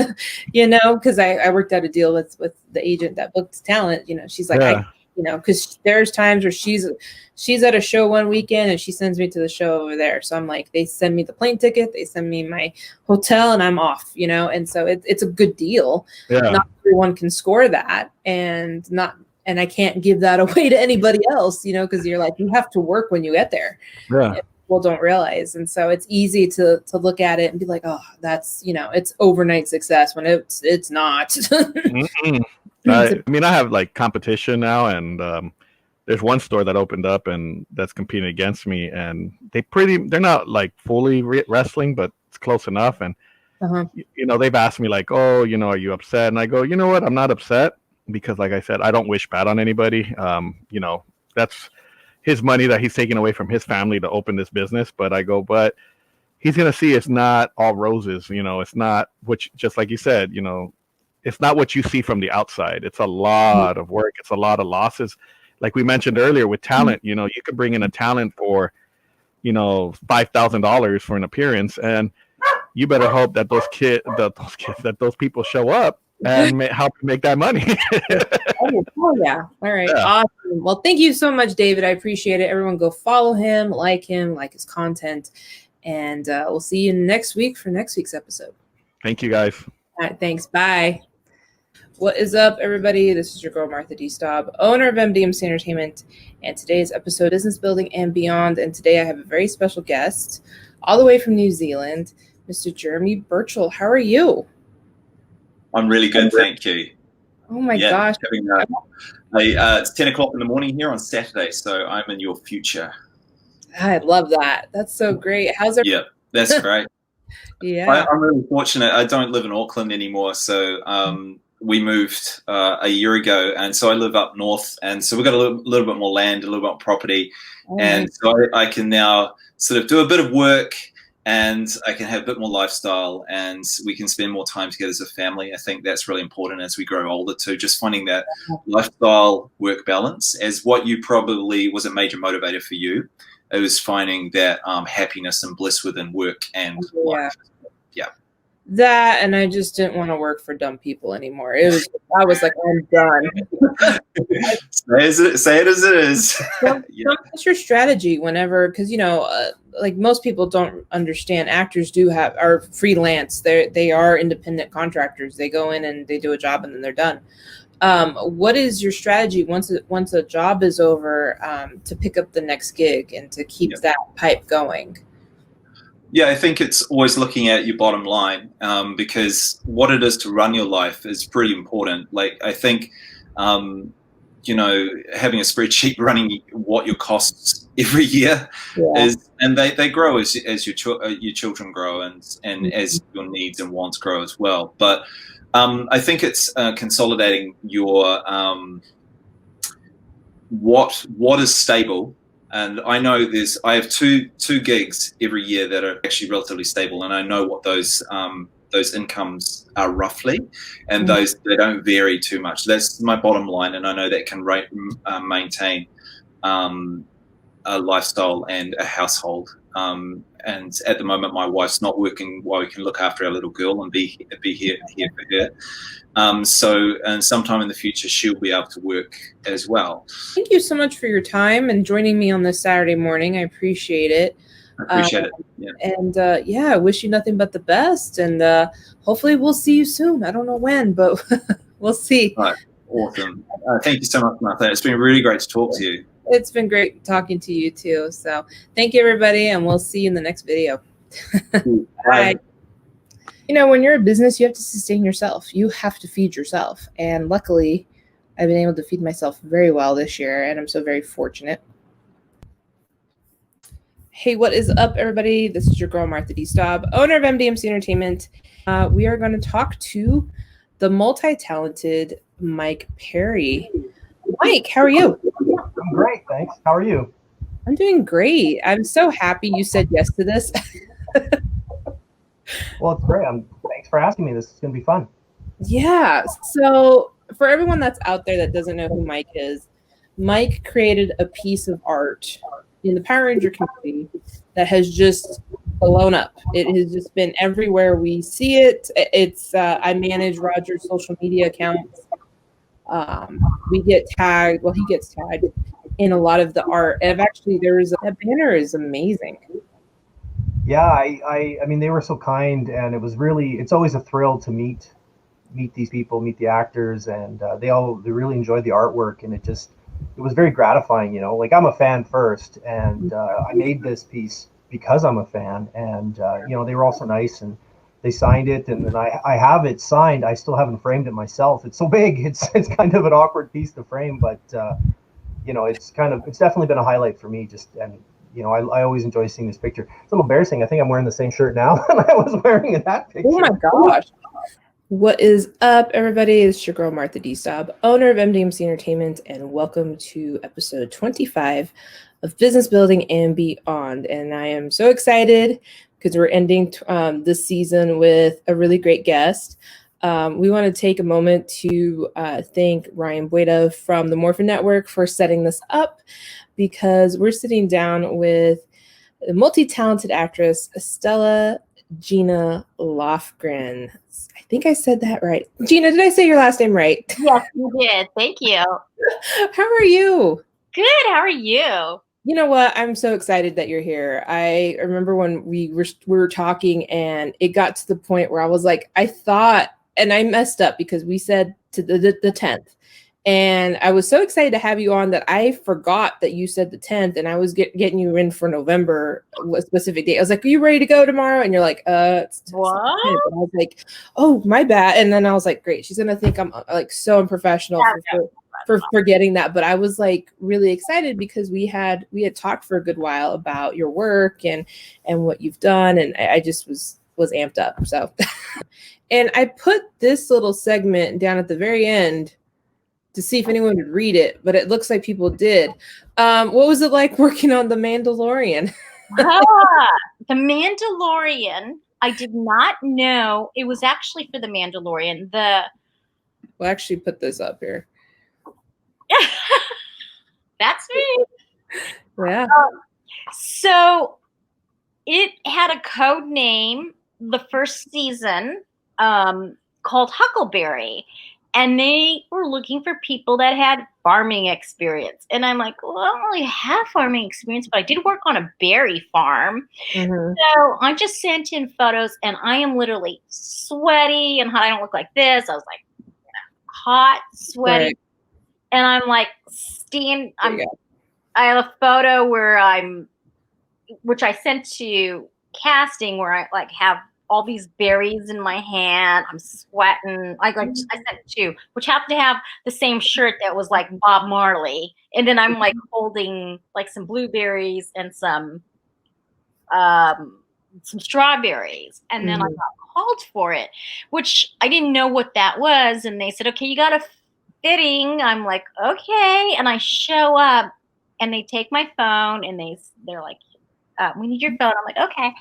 you know, because I worked out a deal with the agent that booked talent. You know, she's like, you know, because there's times where she's at a show one weekend and she sends me to the show over there. So I'm like, they send me the plane ticket, they send me my hotel, and I'm off, you know. And so it's a good deal. Yeah. Not everyone can score that, and I can't give that away to anybody else, you know, because you're like, you have to work when you get there. Yeah. And people don't realize. And so it's easy to look at it and be like, oh, that's, you know, it's overnight success when it's not. I mean, I have like competition now, and there's one store that opened up and that's competing against me, and they're not like fully wrestling, but it's close enough. And, you know, they've asked me like, oh, you know, are you upset? And I go, you know what? I'm not upset. Because like I said, I don't wish bad on anybody. You know, that's his money that he's taking away from his family to open this business. But he's going to see it's not all roses. You know, it's not just like you said, you know, it's not what you see from the outside. It's a lot of work. It's a lot of losses. Like we mentioned earlier with talent, you know, you could bring in a talent for, you know, $5,000 for an appearance. And you better hope that those people show up and help make that money. Oh yeah. All right. Yeah. Awesome. Well, thank you so much, David. I appreciate it. Everyone go follow him, like his content. And we'll see you next week for next week's episode. Thank you, guys. All right. Thanks. Bye. What is up, everybody? This is your girl, Martha D. Staub, owner of MDMC Entertainment. And today's episode, Business Building and Beyond. And today I have a very special guest all the way from New Zealand, Mr. Jeremy Birchall. How are you? I'm really good, thank you. Oh my gosh. It's 10 o'clock in the morning here on Saturday, so I'm in your future. I love that. That's so great. How's it? Yeah, that's great. Yeah. I'm really fortunate. I don't live in Auckland anymore, so we moved a year ago, and so I live up north, and so we've got a little bit more land, a little bit more property, and so I can now sort of do a bit of work, and I can have a bit more lifestyle, and we can spend more time together as a family. I think that's really important as we grow older too, just finding that lifestyle work balance as what you probably was a major motivator for you. It was finding that happiness and bliss within work and life. Yeah. That, and I just didn't want to work for dumb people anymore. I was like, I'm done. Say it as it is. Yeah. What's your strategy whenever, because like most people don't understand, actors are freelance. They are independent contractors. They go in and they do a job and then they're done. What is your strategy once a job is over, to pick up the next gig and to keep that pipe going? Yeah, I think it's always looking at your bottom line, because what it is to run your life is pretty important. Like, I think, having a spreadsheet running what your costs every year is, and they grow as your children grow and as your needs and wants grow as well. But I think it's consolidating your what is stable. And I know I have two gigs every year that are actually relatively stable, and I know what those incomes are roughly, and they don't vary too much. That's my bottom line, and I know that can maintain a lifestyle and a household. And at the moment, my wife's not working while we can look after our little girl and be here for her. And sometime in the future, she'll be able to work as well. Thank you so much for your time and joining me on this Saturday morning. I appreciate it. I appreciate it. Yeah. And I wish you nothing but the best. And hopefully we'll see you soon. I don't know when, but we'll see. All right. Awesome. Thank you so much, Martha. It's been really great to talk to you. It's been great talking to you too. So thank you, everybody, and we'll see you in the next video. Bye. When you're a business, you have to sustain yourself. You have to feed yourself. And luckily, I've been able to feed myself very well this year, and I'm so very fortunate. Hey, what is up, everybody? This is your girl, Martha D. Staub, owner of MDMC Entertainment. We are going to talk to the multi-talented Mike Perry. Mike, how are you? I'm great, thanks. How are you? I'm doing great. I'm so happy you said yes to this. Well, it's great. Thanks for asking me. This is going to be fun. Yeah. So for everyone that's out there that doesn't know who Mike is, Mike created a piece of art in the Power Ranger community that has just blown up. It has just been everywhere we see it. I manage Roger's social media accounts. We get tagged. Well, he gets tagged in a lot of the art. And that banner is amazing. Yeah, I mean, they were so kind, and it's always a thrill to meet these people, meet the actors, and they really enjoyed the artwork, and it was very gratifying, like I'm a fan first, and I made this piece because I'm a fan, and they were also nice, and they signed it, and then I have it signed. I still haven't framed it myself. It's so big. It's kind of an awkward piece to frame, but it's definitely been a highlight for me. I always enjoy seeing this picture. It's a little embarrassing. I think I'm wearing the same shirt now than I was wearing in that picture. Oh my gosh. What is up, everybody? It's your girl, Martha D. Staub, owner of MDMC Entertainment, and welcome to episode 25 of Business Building and Beyond. And I am so excited because we're ending this season with a really great guest. We want to take a moment to thank Ryan Bueta from the Morphin Network for setting this up, because we're sitting down with the multi-talented actress Stella Gina Lofgren. I think I said that right. Gina, did I say your last name right? Yes, you did. Thank you. How are you? Good. How are you? You know what? I'm so excited that you're here. I remember when we were talking, and it got to the point where I was like, I thought, and I messed up because we said to the 10th. And I was so excited to have you on that I forgot that you said the 10th, and I was getting you in for November, a specific date. I was like, are you ready to go tomorrow? And you're like, it's what? And I was like, oh, my bad. And then I was like, great. She's going to think I'm like so unprofessional for forgetting that. But I was like really excited because we had talked for a good while about your work and what you've done. And I just was amped up. So, and I put this little segment down at the very end to see if anyone would read it, but it looks like people did. What was it like working on The Mandalorian? The Mandalorian, I did not know it was actually for The Mandalorian. We'll actually put this up here. That's me. Yeah. So it had a code name the first season called Huckleberry, and they were looking for people that had farming experience. And I'm like, well, I don't really have farming experience, but I did work on a berry farm. So I just sent in photos, and I am literally sweaty and hot. I don't look like this. I was like hot, sweaty, Right. and I'm like I have a photo which I sent to casting, where I like have all these berries in my hand. I'm sweating. I sent two, which happened to have the same shirt that was like Bob Marley, and then I'm like holding like some blueberries and some strawberries, and then I got called for it, which I didn't know what that was, and they said, okay, you got a fitting. I'm like, okay, and I show up, and they take my phone, and they're like, we need your phone. I'm like, okay.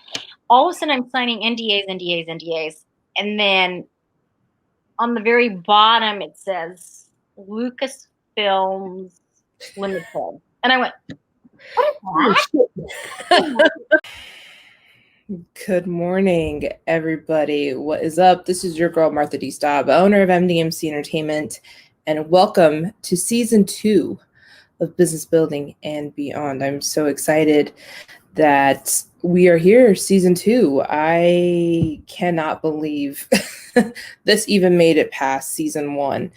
All of a sudden, I'm signing NDAs, and then on the very bottom it says Lucasfilms Limited, and I went, what is that? Good morning, everybody. What is up? This is your girl, Martha D. Staub, owner of MDMC Entertainment, and welcome to Season 2 of Business Building and Beyond. I'm so excited that we are here, Season 2. I cannot believe this even made it past Season 1.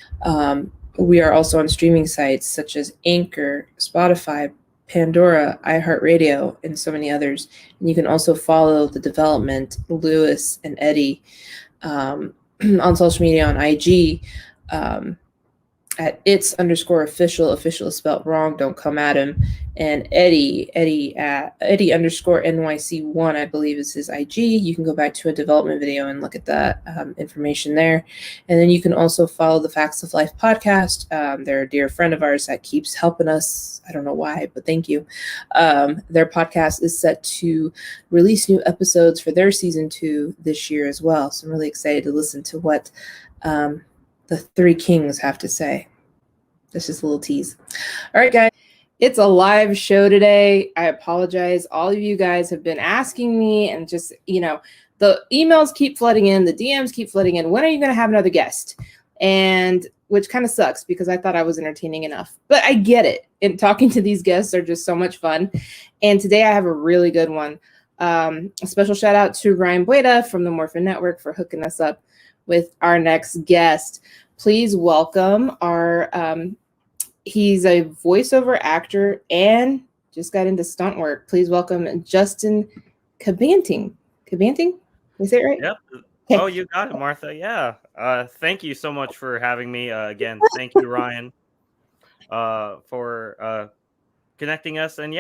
We are also on streaming sites such as Anchor, Spotify, Pandora, iHeartRadio, and so many others. And you can also follow the development, Lewis and Eddie, on social media on IG, at its_official. Official is spelled wrong, don't come at him. And Eddie _NYC1, I believe is his IG. You can go back to a development video and look at that information there. And then you can also follow the Facts of Lyfe podcast. They're a dear friend of ours that keeps helping us. I don't know why, but thank you. Their podcast is set to release new episodes for their season 2 this year as well. So I'm really excited to listen to what the three kings have to say. That's just a little tease. All right, guys. It's a live show today. I apologize. All of you guys have been asking me, and just, the emails keep flooding in, the DMs keep flooding in. When are you going to have another guest? And which kind of sucks because I thought I was entertaining enough, but I get it. And talking to these guests are just so much fun. And today I have a really good one. A special shout out to Ryan Bueta from the Morphin Network for hooking us up with our next guest. Please welcome our, he's a voiceover actor and just got into stunt work. Please welcome Justin Cabanting. Cabanting? Is that right? Yep. Okay. Oh, you got it, Martha. Yeah. Thank you so much for having me. Again, thank you, Ryan, for connecting us. And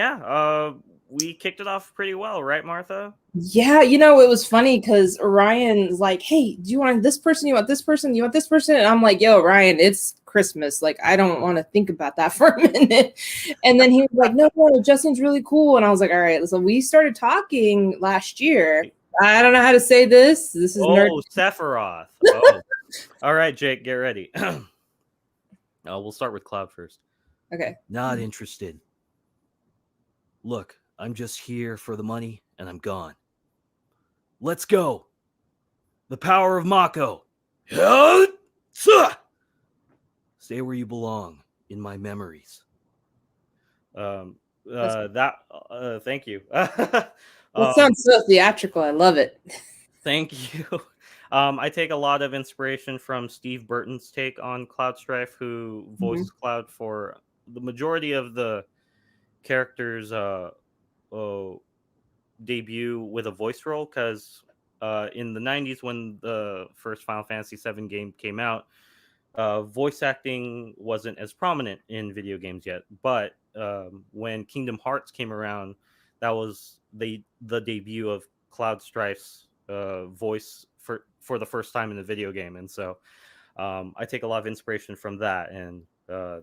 we kicked it off pretty well, right, Martha? Yeah, it was funny because Ryan's like, hey, do you want this person? You want this person? You want this person? And I'm like, yo, Ryan, it's Christmas. Like, I don't want to think about that for a minute. And then he was like, no, Justin's really cool. And I was like, all right. So we started talking last year. I don't know how to say this. This is Sephiroth. Oh. All right, Jake, get ready. We'll start with Cloud first. Okay. Not interested. Look, I'm just here for the money, and I'm gone. Let's go. The power of Mako. Stay where you belong, in my memories. Thank you. It sounds so theatrical. I love it. Thank you. I take a lot of inspiration from Steve Burton's take on Cloud Strife, who voiced Cloud for the majority of the characters' debut with a voice role, because in the 90s, when the first Final Fantasy VII game came out, voice acting wasn't as prominent in video games yet. But when Kingdom Hearts came around, that was the debut of Cloud Strife's voice for the first time in a video game. And so I take a lot of inspiration from that, and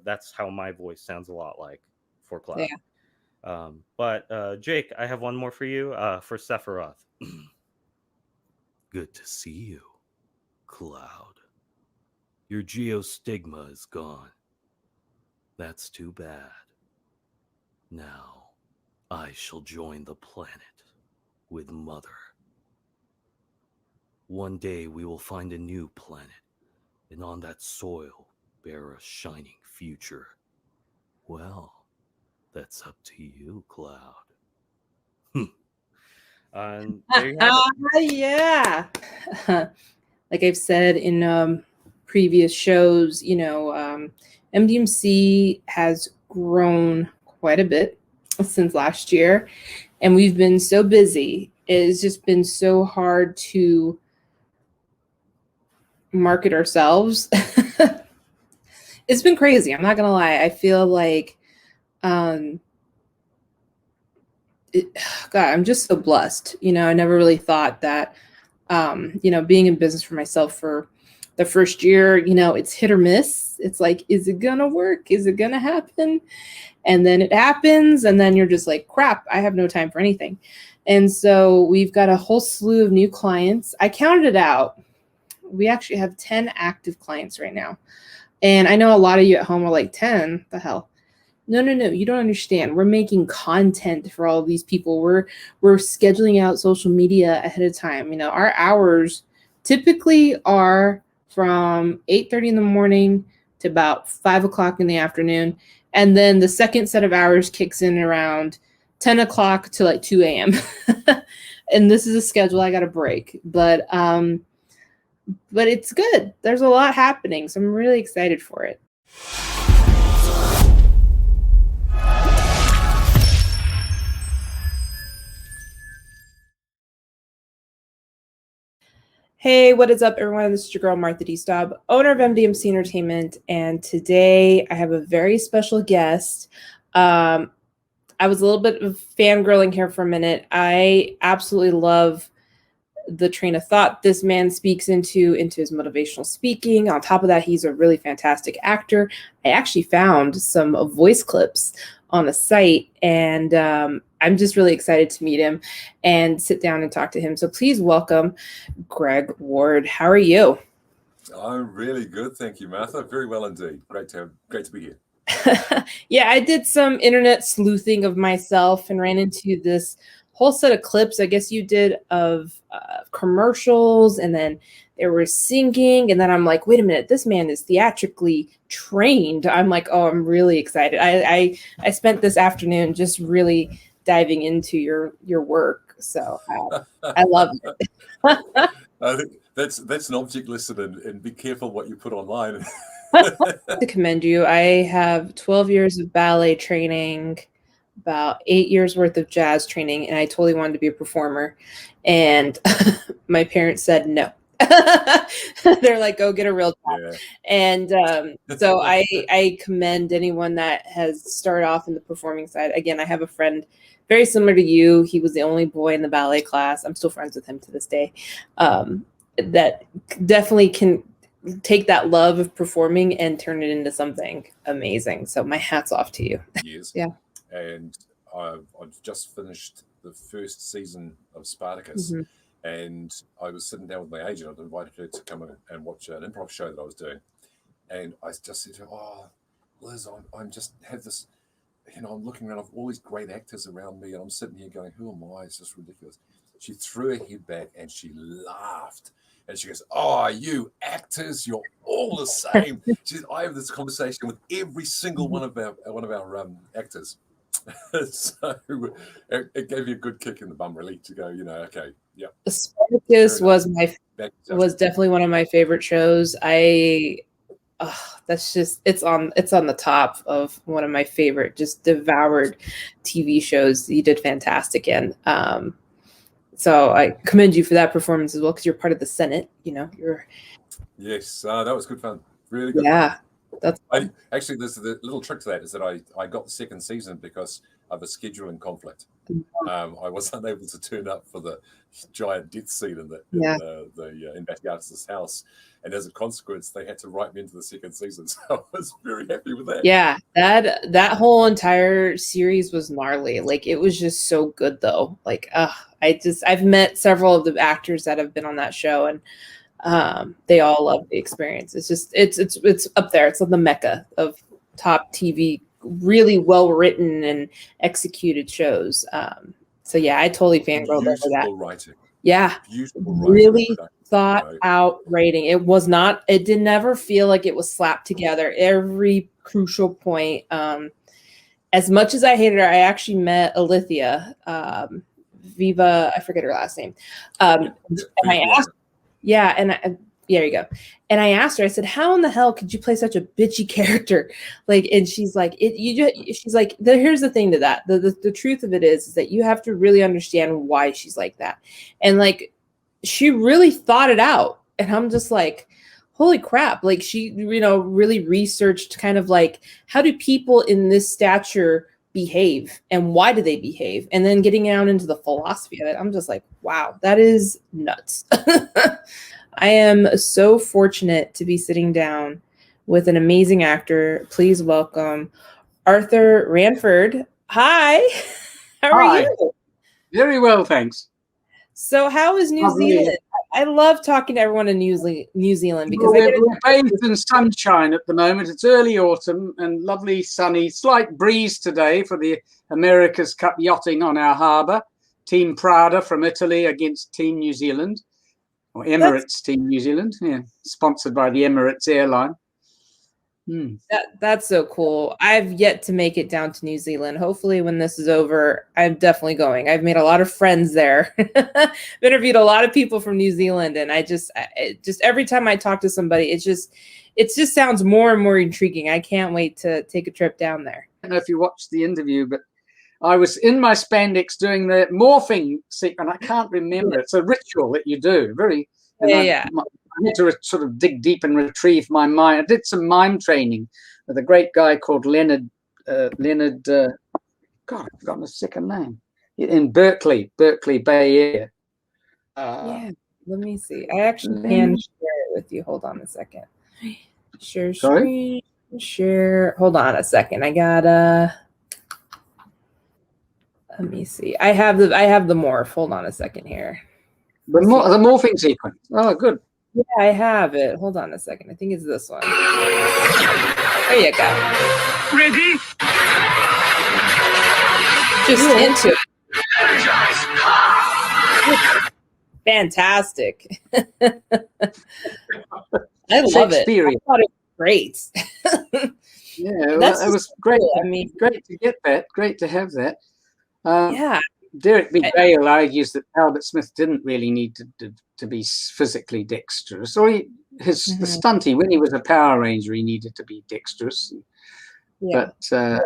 that's how my voice sounds a lot like for Cloud. Yeah. But Jake, I have one more for you for Sephiroth. Good to see you, Cloud. Your geostigma is gone. That's too bad. Now, I shall join the planet with Mother. One day we will find a new planet, and on that soil bear a shining future. Well, that's up to you, Cloud. And there you have it. Yeah. Like I've said in previous shows, MDMC has grown quite a bit since last year, and we've been so busy. It's just been so hard to market ourselves. It's been crazy. I'm not gonna lie. I feel like, God, I'm just so blessed. I never really thought that, being in business for myself for the first year, it's hit or miss. It's like, is it gonna work? Is it gonna happen? And then it happens, and then you're just like, crap, I have no time for anything. And so we've got a whole slew of new clients. I counted it out. We actually have 10 active clients right now. And I know a lot of you at home are like, 10? The hell? No, you don't understand. We're making content for all of these people. We're scheduling out social media ahead of time. Our hours typically are from 8:30 in the morning to about 5 o'clock in the afternoon. And then the second set of hours kicks in around 10 o'clock to like 2 a.m. And this is a schedule I got to break. But it's good. There's a lot happening. So I'm really excited for it. Hey, what is up, everyone? This is your girl, Martha D. Staub, owner of MDMC Entertainment. And today I have a very special guest. I was a little bit of fangirling here for a minute. I absolutely love the train of thought this man speaks into his motivational speaking. On top of that, he's a really fantastic actor. I actually found some voice clips on the site, and I'm just really excited to meet him and sit down and talk to him. So please welcome Greg Ward. How are you? I'm really good, thank you, Martha. Very well indeed. Great to be here. Yeah, I did some internet sleuthing of myself and ran into this whole set of clips, I guess you did, of commercials, and then they were singing, and then I'm like, wait a minute, this man is theatrically trained. I'm like, oh, I'm really excited. I spent this afternoon just really diving into your work, so I love it. I think that's an object lesson, and be careful what you put online. To commend you. I have 12 years of ballet training, about 8 years worth of jazz training, and I totally wanted to be a performer. And my parents said no. They're like, go get a real job. Yeah. And so I commend anyone that has started off in the performing side. Again, I have a friend very similar to you. He was the only boy in the ballet class. I'm still friends with him to this day. That definitely can take that love of performing and turn it into something amazing. So my hat's off to you. Years. Yeah. And I've just finished the first season of Spartacus, and I was sitting down with my agent. I'd invited her to come in and watch an improv show that I was doing, and I just said to her, "Oh, Liz, I'm just have this, I'm looking around, I've all these great actors around me, and I'm sitting here going, who am I? It's just ridiculous." She threw her head back and she laughed. And she goes, "Oh, you actors, you're all the same." She said, "I have this conversation with every single one of our actors." So it gave you a good kick in the bum, really, to go, okay, yeah. Spartacus was definitely one of my favorite shows. That's just it's on the top of one of my favorite, just devoured TV shows. You did fantastic in. So I commend you for that performance as well, because you're part of the Senate. You're. Yes, that was good fun. Really good. Yeah. Fun. Actually, there's the little trick to that is that I got the second season because of a scheduling conflict. I was unable to turn up for the giant death scene in the Batty Artist's house, and as a consequence, they had to write me into the second season. So I was very happy with that. Yeah, that whole entire series was gnarly. Like, it was just so good, though. Like, I've met several of the actors that have been on that show, and they all love the experience. It's just it's up there. It's on the mecca of top TV, really well written and executed shows. So yeah, I totally fangirled over that. Writing. Yeah, beautiful really thought out writing. It was not, it did never feel like it was slapped together. Every crucial point. As much as I hated her, I actually met Alithia, Viva, I forget her last name. And I asked, there you go. And I asked her, I said, how in the hell could you play such a bitchy character? Like, and she's like, she's like, here's the thing to that. The truth of it is that you have to really understand why she's like that. And like, she really thought it out. And I'm just like, holy crap. Like she, really researched kind of like, how do people in this stature behave and why do they behave? And then getting out into the philosophy of it, I'm just like, wow, that is nuts. I am so fortunate to be sitting down with an amazing actor. Please welcome Arthur Ranford. Hi. How are you? Very well, thanks. So how is New Zealand? I love talking to everyone in New Zealand because we're bathed in sunshine at the moment. It's early autumn and lovely sunny, slight breeze today for the America's Cup yachting on our harbour. Team Prada from Italy against Team New Zealand, or Emirates Team New Zealand, sponsored by the Emirates airline. That's so cool. I've yet to make it down to New Zealand. Hopefully when this is over, I'm definitely going. I've made a lot of friends there. I've interviewed a lot of people from New Zealand, and it just every time I talk to somebody, it just sounds more and more intriguing. I can't wait to take a trip down there. I don't know if you watched the interview, but I was in my spandex doing the morphing sequence. I can't remember. It's a ritual that you do. I had to sort of dig deep and retrieve my mind. I did some mime training with a great guy called Leonard. God, I've forgotten his second name. In Berkeley Bay Area. Let me see. I actually can share it with you. Hold on a second. Share Sorry? screen. Share. Hold on a second. I gotta. Let me see. I have the morph. Hold on a second here. The morphing sequence. Oh, good. Yeah, I have it. Hold on a second. I think it's this one. There you go. Ready? Just into it. Fantastic. I love it. I thought it was great. It was great. Cool. I mean, great to get that. Great to have that. Yeah. Derek B. Bale argues that Albert Smith didn't really need to be physically dexterous, or the stunty when he was a Power Ranger, he needed to be dexterous. Yeah. But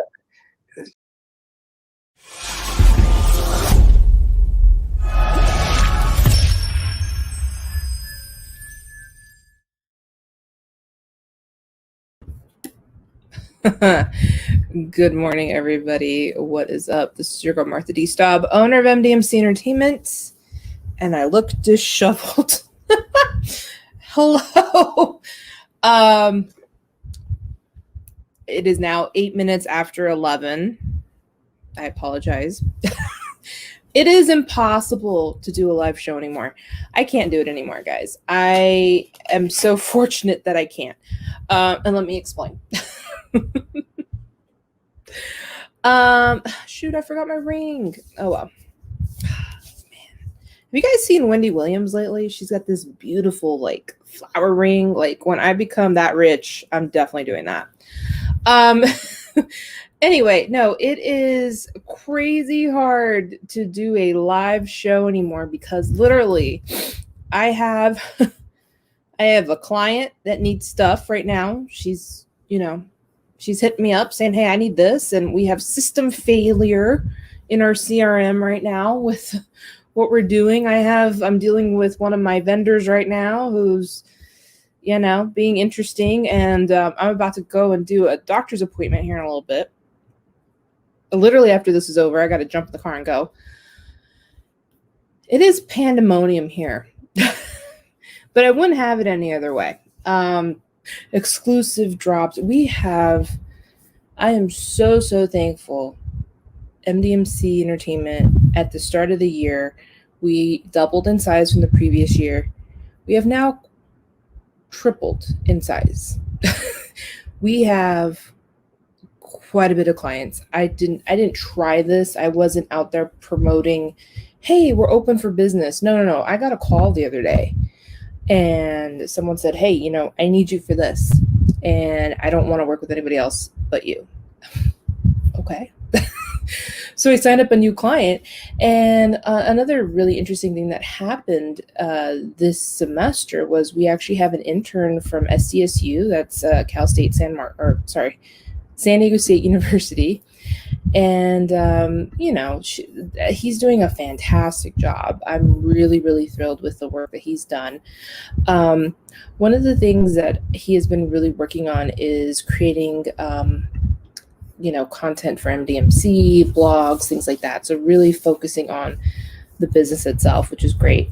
Good morning, everybody. What is up? This is your girl, Martha D. Staub, owner of MDMC Entertainment, and I look disheveled. Hello. It is now 8 minutes after 11. I apologize. It is impossible to do a live show anymore. I can't do it anymore, guys. I am so fortunate that I can't. And let me explain. Shoot, I forgot my ring. Oh well. Man. Have you guys seen Wendy Williams lately? She's got this beautiful like flower ring. Like when I become that rich, I'm definitely doing that. Anyway, no, it is crazy hard to do a live show anymore because literally I have a client that needs stuff right now. She's hitting me up saying, hey, I need this. And we have system failure in our CRM right now with what we're doing. I'm dealing with one of my vendors right now who's, being interesting. And I'm about to go and do a doctor's appointment here in a little bit. Literally after this is over, I got to jump in the car and go. It is pandemonium here, but I wouldn't have it any other way. Exclusive drops. I am so thankful. MDMC Entertainment at the start of the year, we doubled in size from the previous year. We have now tripled in size. We have quite a bit of clients. I didn't try this. I wasn't out there promoting, hey, we're open for business. No. I got a call the other day. and someone said, hey, you know, I need you for this, and I don't want to work with anybody else but you. Okay. So I signed up a new client, and another really interesting thing that happened this semester was we actually have an intern from SDSU, that's San Diego State University, and you know, he's doing a fantastic job. I'm really, really thrilled with the work that he's done. One of the things that he has been really working on is creating you know, content for MDMC, blogs, things like that. So really focusing on the business itself, which is great,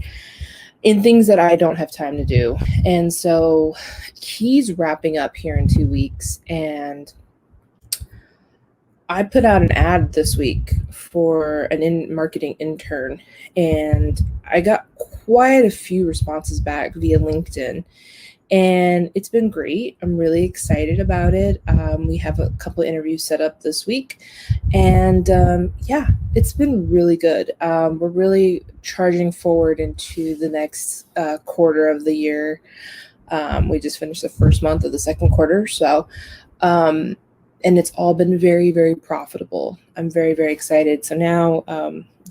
in things that I don't have time to do. And so he's wrapping up here in 2 weeks, and I put out an ad this week for an marketing intern, and I got quite a few responses back via LinkedIn. And it's been great. I'm really excited about it. We have a couple of interviews set up this week. And yeah, it's been really good. We're really charging forward into the next quarter of the year. We just finished the first month of the second quarter. So, and it's all been very, very profitable. I'm very, very excited. So now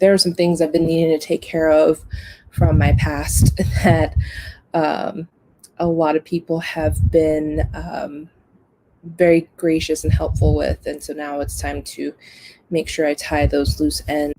there are some things I've been needing to take care of from my past that a lot of people have been very gracious and helpful with. And so now it's time to make sure I tie those loose ends.